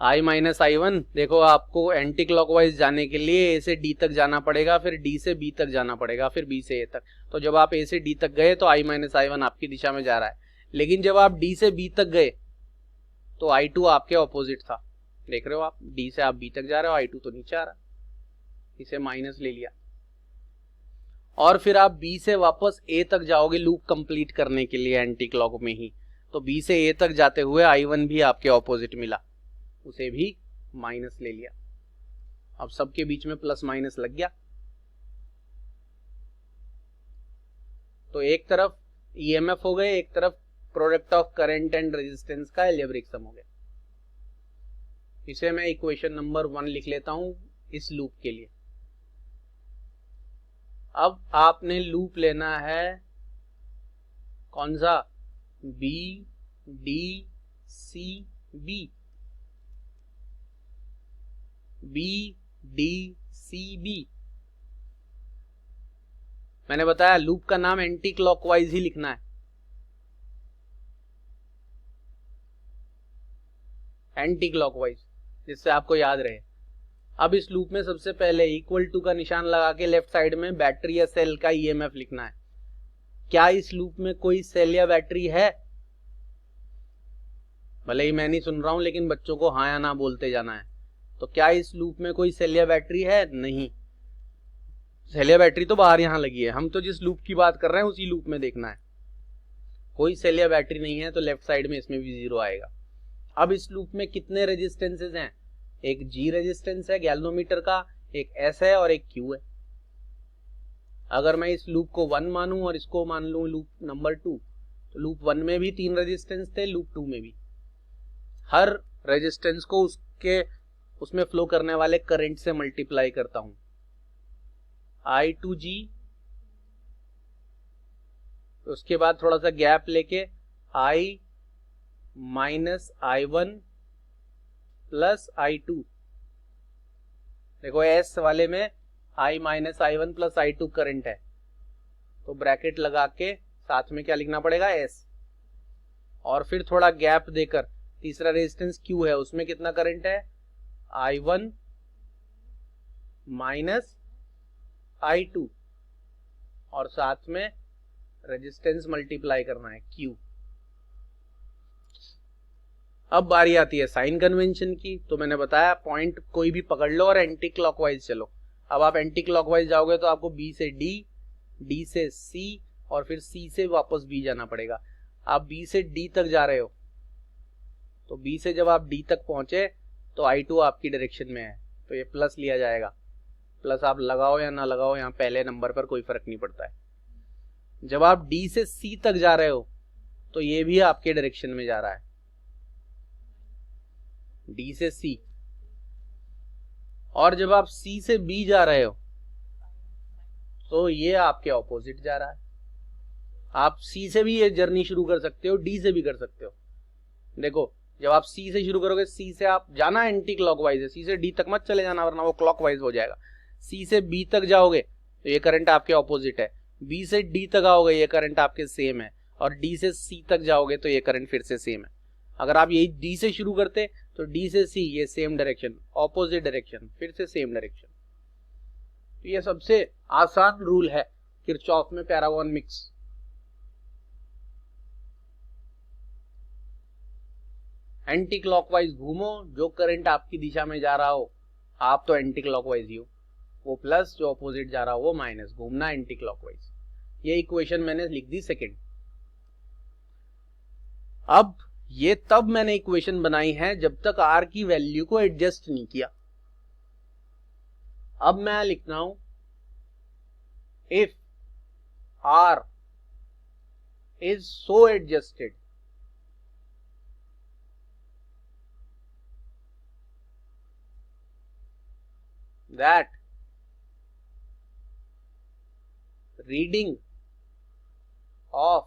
I माइनस I1 देखो, आपको एंटी क्लॉकवाइज जाने के लिए A से D तक जाना पड़ेगा, फिर D से B तक जाना पड़ेगा, फिर B से A तक। तो जब आप A से D तक गए तो I माइनस I1 आपकी दिशा में जा रहा है, लेकिन जब आप D से B तक गए तो I2 आपके ऑपोजिट था। देख रहे हो आप, D से आप B तक जा रहे हो, I2 तो नीचे आ रहा, इसे माइनस ले लिया। और फिर आप B से वापस A तक जाओगे लूप कंप्लीट करने के लिए एंटी क्लॉक में ही, तो B से A तक जाते हुए I1 भी आपके ऑपोजिट मिला, उसे भी माइनस ले लिया। अब सबके बीच में प्लस माइनस लग गया। तो एक तरफ EMF हो गए, एक तरफ product of current and resistance का एल्जेब्रिक सम हो गया। इसे मैं इक्वेशन नंबर 1 लिख लेता हूं इस लूप के लिए। अब आपने लूप लेना है कौन सा? B D C B, B D C B. मैंने बताया लूप का नाम एंटी क्लॉकवाइज ही लिखना है, एंटी क्लॉकवाइज, जिससे आपको याद रहे। अब इस लूप में सबसे पहले इक्वल टू का निशान लगा के लेफ्ट साइड में बैटरी या सेल का ईएमएफ लिखना है। क्या इस लूप में कोई सेल या बैटरी है? भले ही मैं नहीं सुन रहा हूं, लेकिन बच्चों को हाँ या ना बोलते जाना है। तो क्या इस लूप में कोई सेल या बैटरी है? नहीं, सेल या बैटरी तो बाहर यहां लगी है, हम तो जिस लूप की बात कर रहे हैं उसी लूप में देखना है। कोई सेल या बैटरी नहीं है, तो लेफ्ट साइड में इसमें भी 0 आएगा। अब इस लूप में कितने रेजिस्टेंसेस हैं? एक G रेजिस्टेंस है गैल्वेनोमीटर का, एक S है और एक Q है। अगर मैं इस लूप को 1 मानूं और इसको मान लूं लूप नंबर 2, तो लूप 1 में भी 3 रेजिस्टेंस थे, लूप 2 में भी। हर रेजिस्टेंस को उसमें फ्लो करने वाले करंट से मल्टीप्लाई करता हूं। I2G, उसके बाद थोड़ा सा गैप लेके I minus I1 plus I2। देखो S वाले में I minus I1 plus I2 current है, तो ब्रैकेट लगा के साथ में क्या लिखना पड़ेगा? S। और फिर थोड़ा गैप देकर तीसरा रेजिस्टेंस Q है, उसमें कितना करंट है? I1 माइनस I2, और साथ में रेजिस्टेंस मल्टीप्लाई करना है Q। अब बारी आती है साइन कन्वेंशन की। तो मैंने बताया पॉइंट कोई भी पकड़ लो और एंटी क्लॉकवाइज चलो। अब आप एंटी क्लॉकवाइज जाओगे तो आपको B से D, D से C और फिर C से वापस B जाना पड़ेगा। आप B से D तक जा रहे हो, तो B से जब आप D तक पहुंचे तो I2 आपकी डायरेक्शन में है, तो ये प्लस लिया जाएगा। प्लस आप लगाओ या ना लगाओ, यहाँ पहले नंबर पर कोई फर्क नहीं पड़ता है। जब आप D से C तक जा रहे हो तो ये भी आपके डायरेक्शन में जा रहा है, D से C। और जब आप C से B जा रहे हो तो ये आपके ऑपोजिट जा रहा है। आप C से भी ये जर्नी शुरू कर सकते हो, D से भी कर सकते हो। देखो जब आप C से शुरू करोगे, C से आप जाना एंटी क्लॉकवाइज है, C से D तक मत चले जाना वरना वो क्लॉकवाइज हो जाएगा। C से B तक जाओगे तो ये करंट आपके ऑपोजिट है, B से D तक आओगे ये करंट आपके सेम है, और D से C तक जाओगे तो ये करंट फिर से सेम है। अगर आप यही D से शुरू करते तो D से C ये सेम डायरेक्शन, ऑपोजिट डायरेक्शन, फिर से सेम डायरेक्शन। तो ये सबसे आसान रूल है किरचॉफ में पैरागॉन मिक्स। एंटी क्लॉकवाइज घूमो, जो करंट आपकी दिशा में जा रहा हो आप तो एंटी क्लॉकवाइज ही हो, वो प्लस, जो ऑपोजिट जा रहा हो वो माइनस, घूमना एंटी क्लॉकवाइज। ये इक्वेशन मैंने लिख दी सेकंड। अब ये तब मैंने इक्वेशन बनाई है जब तक R की वैल्यू को एडजस्ट नहीं किया। अब मैं लिखता हूं if R is so adjusted that reading of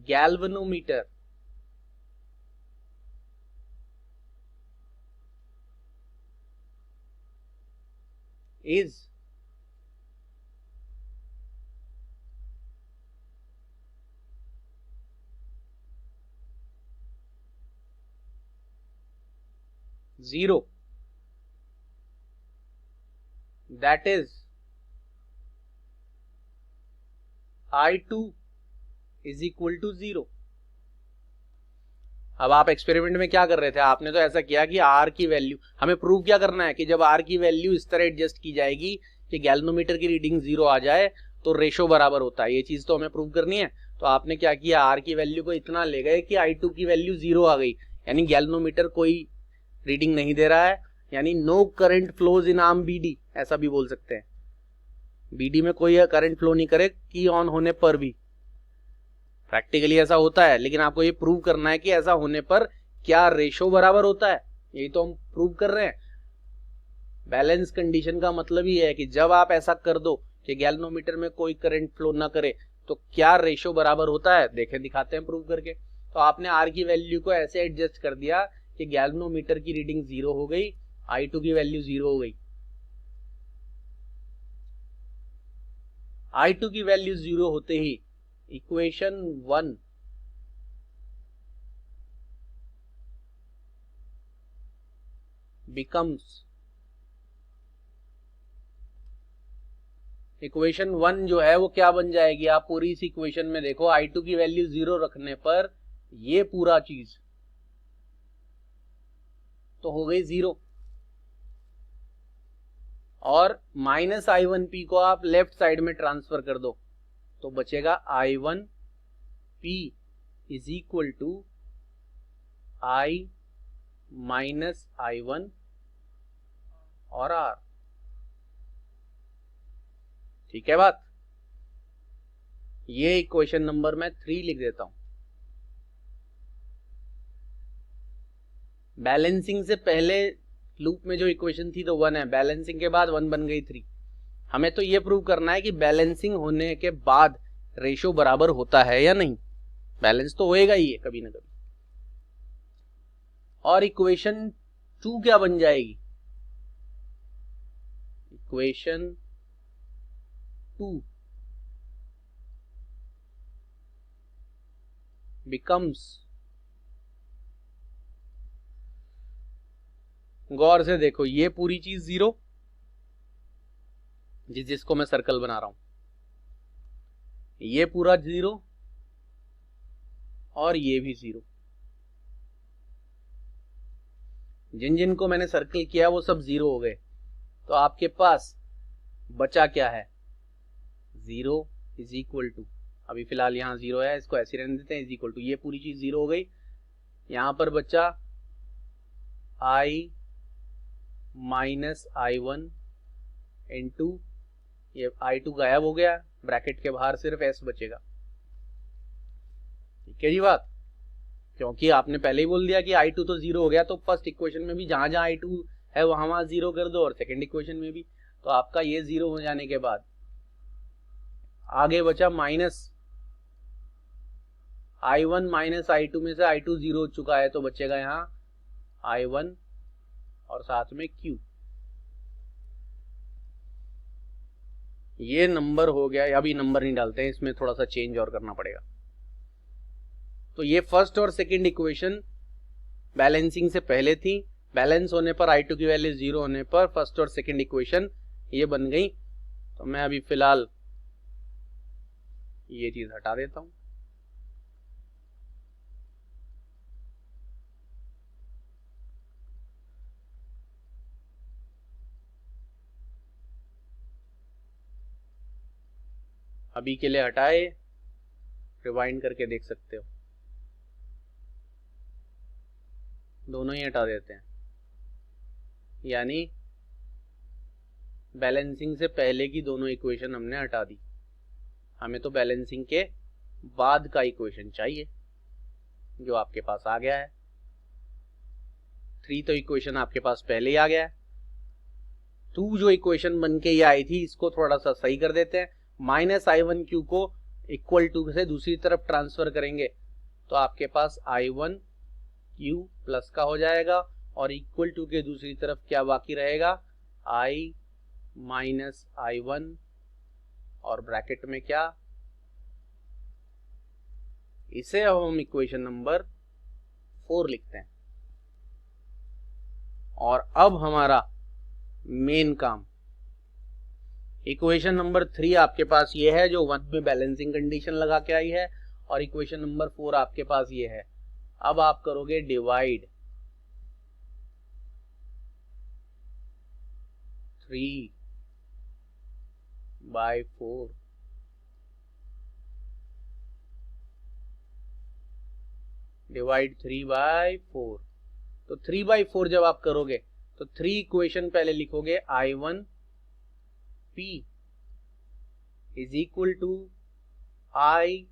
galvanometer is zero, that is I2 is equal to 0। अब आप एक्सपेरिमेंट में क्या कर रहे थे? आपने तो ऐसा किया कि R की वैल्यू, हमें प्रूव क्या करना है कि जब R की वैल्यू इस तरह एडजस्ट की जाएगी कि गैल्वेनोमीटर की रीडिंग 0 आ जाए तो रेशो बराबर होता है। ये चीज तो हमें प्रूव करनी है। तो आपने क्या किया, R की वैल्यू को इतना ले गए कि I2 की वैल्यू 0 आ गई, यानी गैल्वेनोमीटर कोई रीडिंग नहीं दे रहा है, यानी no current flows in arm BD, ऐसा भी बोल सकते हैं। BD में कोई करंट फ्लो नहीं करे की ऑन होने पर भी। प्रैक्टिकली ऐसा होता है, लेकिन आपको ये प्रूव करना है कि ऐसा होने पर क्या रेशो बराबर होता है, यही तो हम प्रूव कर रहे हैं। बैलेंस कंडीशन का मतलब ही है कि जब आप ऐसा कर दो कि गैल्वेनोमीटर में कोई करंट फ्लो ना करे तो क्या रेशो बराबर होता है। देखें, दिखाते हैं प्रूव करके। तो आपने आर की वैल्यू को ऐसे एडजस्ट कर दिया कि गैल्वेनोमीटर की रीडिंग 0 हो गई, I2 की वैल्यू 0 हो गई। I2 की वैल्यू 0 होते ही इक्वेशन 1 बिकम्स, इक्वेशन 1 जो है वो क्या बन जाएगी, आप पूरी इस इक्वेशन में देखो, I2 की वैल्यू 0 रखने पर ये पूरा चीज तो हो गई 0, और -I1P को आप लेफ्ट साइड में ट्रांसफर कर दो तो बचेगा I1P is equal to I minus I1 और R। ठीक है बात, ये इक्वेशन नंबर मैं 3 लिख देता हूं। बैलेंसिंग से पहले लूप में जो इक्वेशन थी तो 1 है, बैलेंसिंग के बाद 1 बन गई 3। हमें तो ये प्रूव करना है कि बैलेंसिंग होने के बाद रेशो बराबर होता है या नहीं। बैलेंस तो होएगा ही है कभी ना कभी। और इक्वेशन 2 क्या बन जाएगी, इक्वेशन 2 बिकम्स, गौर से देखो ये पूरी चीज 0, जिसको मैं सर्कल बना रहा हूं, ये पूरा 0 और ये भी 0। जिन जिन को मैंने सर्कल किया वो सब 0 हो गए। तो आपके पास बचा क्या है, 0 इज इक्वल टू, अभी फिलहाल यहाँ 0 है, इसको ऐसे रहने देते हैं, इज इक्वल टू, ये पूरी चीज 0 हो गई। यहां पर बचा I माइनस I1 इंटू, ये I2 गायब हो गया, ब्रैकेट के बाहर सिर्फ S बचेगा। ठीक है जी बात, क्योंकि आपने पहले ही बोल दिया कि I2 तो 0 हो गया, तो फर्स्ट इक्वेशन में भी जहां जहां I2 है वहां 0 कर दो, और सेकंड इक्वेशन में भी। तो आपका ये 0 हो जाने के बाद आगे बचा माइनस I1 माइनस I2 में से I2 0 हो चुका है, तो बचेगा यहाँ I1 और साथ में Q। ये नंबर हो गया, अभी नंबर नहीं डालते हैं, इसमें थोड़ा सा चेंज और करना पड़ेगा। तो ये फर्स्ट और सेकंड इक्वेशन बैलेंसिंग से पहले थी, बैलेंस होने पर I2 की वैल्यू 0 होने पर फर्स्ट और सेकंड इक्वेशन ये बन गई। तो मैं अभी फिलहाल ये चीज हटा देता हूं। अभी के लिए हटाए, रिवाइंड करके देख सकते हो, दोनों ही हटा देते हैं। यानी बैलेंसिंग से पहले की दोनों इक्वेशन हमने हटा दी, हमें तो बैलेंसिंग के बाद का इक्वेशन चाहिए जो आपके पास आ गया है। 3 तो इक्वेशन आपके पास पहले ही आ गया है। 2 जो इक्वेशन बन के ये आई थी, इसको थोड़ा सा सही कर देते हैं। माइनस I1Q को इक्वल टू से दूसरी तरफ ट्रांसफर करेंगे तो आपके पास I1Q प्लस का हो जाएगा, और इक्वल टू के दूसरी तरफ क्या बाकी रहेगा, I माइनस I1 और ब्रैकेट में क्या, इसे अब हम इक्वेशन नंबर 4 लिखते हैं। और अब हमारा मेन काम, इक्वेशन नंबर 3 आपके पास ये है जो 1 में बैलेंसिंग कंडीशन लगा के आई है, और इक्वेशन नंबर 4 आपके पास ये है। अब आप करोगे डिवाइड 3/4, डिवाइड 3/4। तो 3/4 जब आप करोगे तो 3 इक्वेशन पहले लिखोगे, I1P is equal to I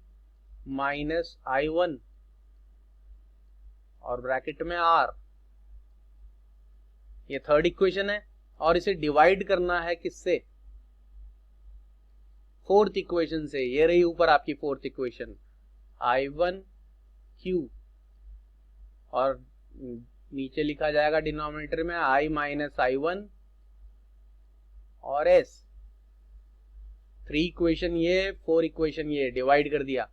minus I1 और ब्रैकेट में R। ये थर्ड इक्वेशन है, और इसे डिवाइड करना है किससे, फोर्थ इक्वेशन से। ये रही ऊपर आपकी फोर्थ इक्वेशन, I1 क्यू, और नीचे लिखा जाएगा डिनोमिनेटर में I माइनस I1 और S। 3 इक्वेशन ये, 4 इक्वेशन ये, डिवाइड कर दिया।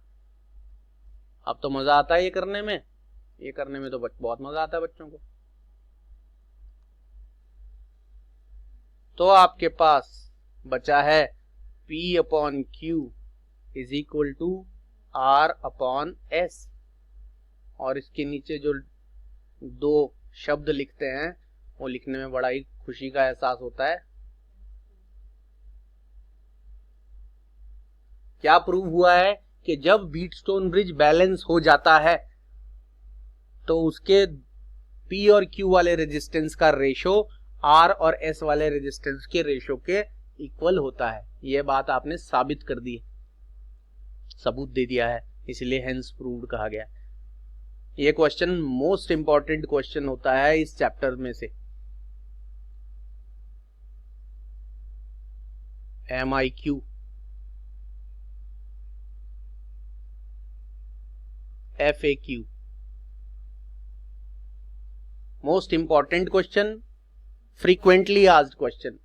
अब तो मजा आता है ये करने में, तो बहुत मजा आता है बच्चों को। तो आपके पास बचा है P upon Q is equal to R upon S, और इसके नीचे जो 2 शब्द लिखते हैं वो लिखने में बड़ा ही खुशी का एहसास होता है। क्या प्रूव हुआ है कि जब व्हीटस्टोन ब्रिज बैलेंस हो जाता है तो उसके P और Q वाले रेजिस्टेंस का रेशो R और S वाले रेजिस्टेंस के रेशो के इक्वल होता है। यह बात आपने साबित कर दी, सबूत दे दिया है, इसलिए हेंस प्रूव्ड कहा गया। यह क्वेश्चन मोस्ट इंपॉर्टेंट क्वेश्चन होता है इस चैप्टर में से। MIQ FAQ, most important question, frequently asked question,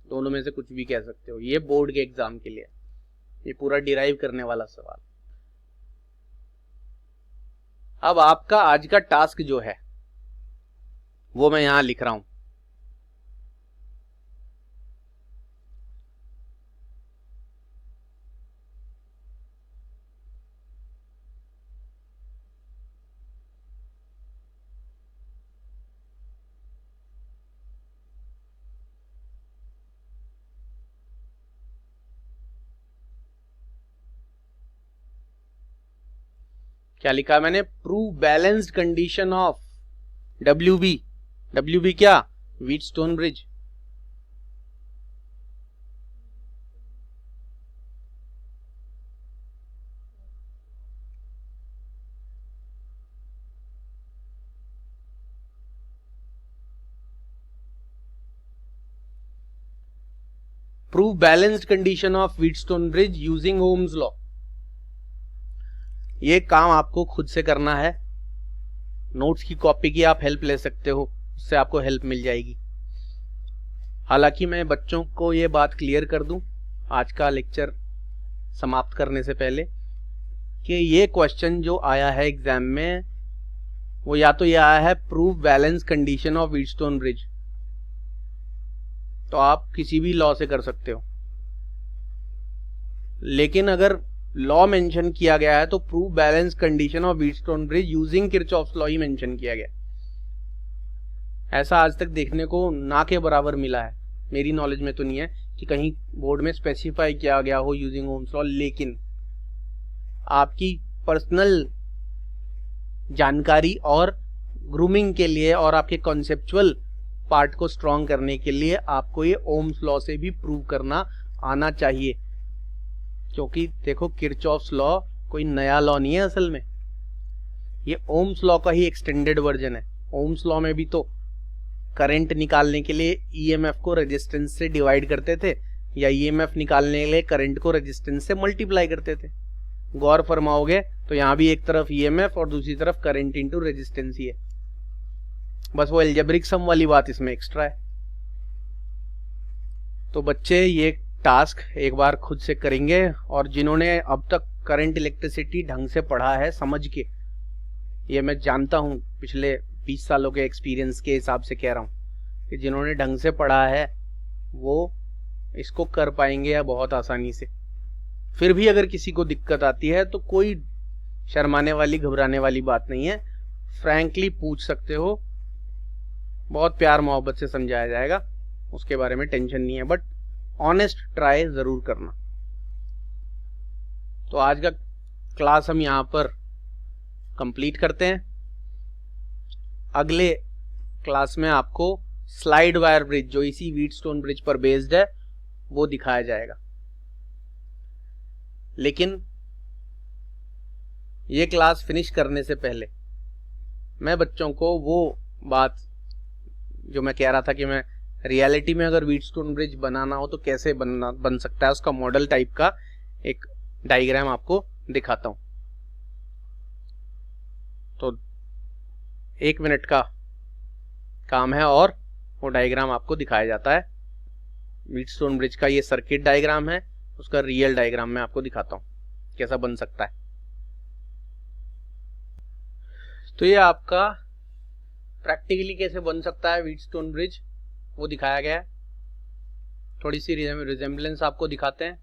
दोनों में से कुछ भी कह सकते हो। ये बोर्ड के एग्जाम के लिए ये पूरा डिराइव करने वाला सवाल। अब आपका आज का टास्क जो है वो मैं यहां लिख रहा हूं। क्या लिखा मैंने? Prove balanced condition of WB। WB क्या? Wheatstone bridge. Prove balanced condition of Wheatstone bridge using Ohm's law. ये काम आपको खुद से करना है। नोट्स की कॉपी की आप हेल्प ले सकते हो, उससे आपको हेल्प मिल जाएगी। हालांकि मैं बच्चों को ये बात क्लियर कर दूं आज का लेक्चर समाप्त करने से पहले कि ये क्वेश्चन जो आया है एग्जाम में वो या तो ये आया है prove balance condition of Wheatstone bridge, तो आप किसी भी लॉ से कर सकते हो, लेकिन अगर लॉ मेंशन किया गया है तो prove balance condition of Wheatstone bridge using Kirchhoff's law he mention किया गया। ऐसा आज तक देखने को ना के बराबर मिला है, मेरी नॉलेज में तो नहीं है कि कहीं बोर्ड में स्पेसिफाई किया गया हो यूजिंग ओम्स लॉ। लेकिन आपकी पर्सनल जानकारी और ग्रूमिंग के लिए और आपके कॉन्सेप्चुअल पार्ट को स्ट्रॉन्ग करने के लिए आपको ये ओम्स लॉ से भी प्रूव करना आना चाहिए, क्योंकि देखो किरचॉफ्स लॉ कोई नया लॉ नहीं है, असल में ये ओम्स लॉ का ही एक्सटेंडेड वर्जन है। ओम्स लॉ में भी तो करंट निकालने के लिए ईएमएफ को रेजिस्टेंस से डिवाइड करते थे, या ईएमएफ निकालने के लिए करंट को रेजिस्टेंस से मल्टीप्लाई करते थे। गौर फरमाओगे तो यहाँ भी एक तरफ ईएमएफ और दूसरी तरफ करंट इंटू रेजिस्टेंस ही है, बस वो एल्जेब्रिक सम वाली बात इसमें एक्स्ट्रा है। तो बच्चे ये टास्क एक बार खुद से करेंगे, और जिन्होंने अब तक करंट इलेक्ट्रिसिटी ढंग से पढ़ा है समझ के, ये मैं जानता हूँ पिछले 20 सालों के एक्सपीरियंस के हिसाब से कह रहा हूँ कि जिन्होंने ढंग से पढ़ा है वो इसको कर पाएंगे या बहुत आसानी से। फिर भी अगर किसी को दिक्कत आती है तो कोई शर्माने वाली घबराने वाली बात नहीं है, फ्रैंकली पूछ सकते हो, बहुत प्यार मोहब्बत से समझाया जाएगा, उसके बारे में टेंशन नहीं है, बट ऑनेस्ट ट्राई जरूर करना। तो आज का क्लास हम यहाँ पर कंप्लीट करते हैं। अगले क्लास में आपको स्लाइड वायर ब्रिज, जो इसी व्हीटस्टोन ब्रिज पर बेस्ड है, वो दिखाया जाएगा। लेकिन ये क्लास फिनिश करने से पहले मैं बच्चों को वो बात जो मैं कह रहा था कि मैं रियलिटी में अगर व्हीटस्टोन ब्रिज बनाना हो तो कैसे बन सकता है, उसका मॉडल टाइप का एक डायग्राम आपको दिखाता हूं। 1 मिनट का काम है और वो डायग्राम आपको दिखाया जाता है। व्हीटस्टोन ब्रिज का ये सर्किट डायग्राम है, उसका रियल डायग्राम मैं आपको दिखाता हूँ कैसा बन सकता है। तो ये आपका प्रैक्टिकली कैसे बन सकता है व्हीटस्टोन ब्रिज वो दिखाया गया है। थोड़ी सी रिजेम्बलेंस आपको दिखाते हैं।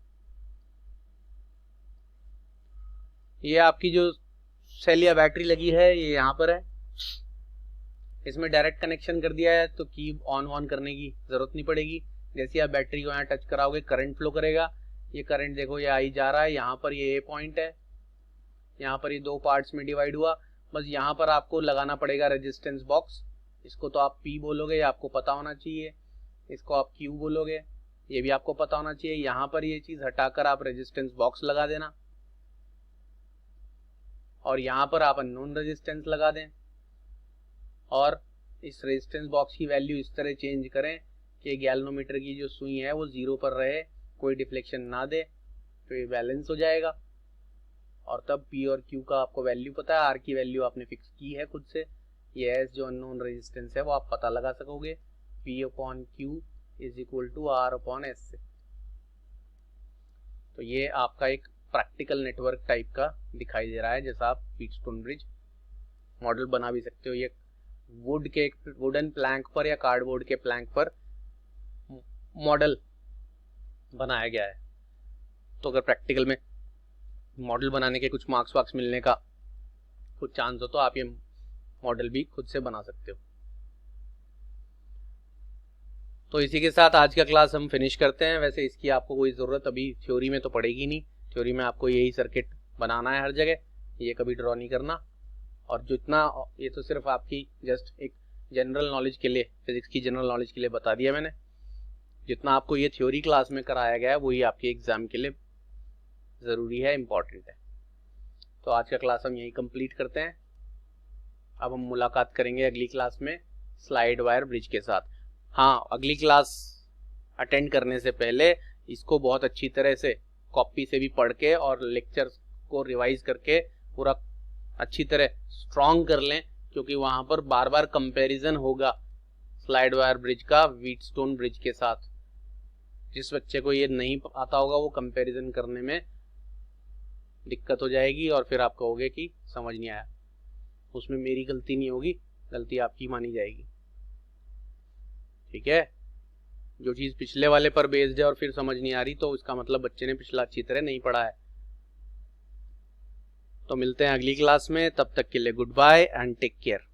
ये आपकी जो सेल या बैटरी लगी है ये यहाँ पर है, इसमें डायरेक्ट कनेक्शन कर दिया है तो की ऑन करने की जरूरत नहीं पड़ेगी। जैसे आप बैटरी को यहाँ टच कराओगे करंट फ्लो करेगा। ये करंट देखो ये आई जा रहा है, यहाँ पर ये ए पॉइंट है, यहाँ पर ये 2 पार्ट्स में डिवाइड हुआ। बस यहाँ पर आपको लगाना पड़ेगा रेजिस्टेंस बॉक्स। इसको तो आप P बोलोगे, ये आपको पता होना चाहिए। इसको आप Q बोलोगे, ये भी आपको पता होना चाहिए। यहाँ पर ये चीज हटाकर आप रेजिस्टेंस बॉक्स लगा देना और यहाँ पर आप अननोन रेजिस्टेंस लगा दें और इस रेजिस्टेंस बॉक्स की वैल्यू इस तरह चेंज करें कि गैल्वेनोमीटर की जो सुई है वो 0 पर रहे, कोई डिफ्लेक्शन ना दे, तो ये बैलेंस हो जाएगा। और तब P और Q का आपको वैल्यू पता है, R की वैल्यू आपने फिक्स की है खुद से। ये S जो अननोन रेजिस्टेंस है वो आप पता लगा सकोगे, P/Q is equal to R/S से। तो ये आपका एक प्रैक्टिकल नेटवर्क टाइप का दिखाई दे रहा है, जैसा आप व्हीटस्टोन ब्रिज मॉडल बना भी सकते हो। ये वुडन प्लैंक पर या कार्डबोर्ड के प्लैंक पर मॉडल बनाया गया है। तो अगर प्रैक्टिकल में मॉडल बनाने के कुछ मार्क्स वार्क्स मिलने का कुछ चांस हो तो आप ये मॉडल भी खुद से बना सकते हो। तो इसी के साथ आज का क्लास हम फिनिश करते हैं। वैसे इसकी आपको कोई ज़रूरत अभी थ्योरी में तो पड़ेगी नहीं, थ्योरी में आपको यही सर्किट बनाना है हर जगह, ये कभी ड्रॉ नहीं करना। और जितना ये तो सिर्फ आपकी जस्ट एक जनरल नॉलेज के लिए, फिजिक्स की जनरल नॉलेज के लिए बता दिया मैंने। जितना आपको ये थ्योरी क्लास में कराया गया है वही आपके एग्जाम के लिए ज़रूरी है, इम्पॉर्टेंट है। तो आज का क्लास हम यही कंप्लीट करते हैं। अब हम मुलाकात करेंगे अगली क्लास में स्लाइड वायर ब्रिज के साथ। हाँ, अगली क्लास अटेंड करने से पहले इसको बहुत अच्छी तरह से कॉपी से भी पढ़ के और लेक्चर्स को रिवाइज करके पूरा अच्छी तरह स्ट्रॉन्ग कर लें, क्योंकि वहाँ पर बार बार कंपैरिजन होगा स्लाइड वायर ब्रिज का व्हीटस्टोन ब्रिज के साथ। जिस बच्चे को ये नहीं आता होगा वो कंपैरिजन करने में दिक्कत हो जाएगी और फिर आप कहोगे कि समझ नहीं आया। उसमें मेरी गलती नहीं होगी, गलती आपकी मानी जाएगी। ठीक है, जो चीज़ पिछले वाले पर बेस्ड है और फिर समझ नहीं आ रही तो उसका मतलब बच्चे ने पिछला अच्छी तरह नहीं पढ़ा है। तो मिलते हैं अगली क्लास में, तब तक के लिए goodbye and take care.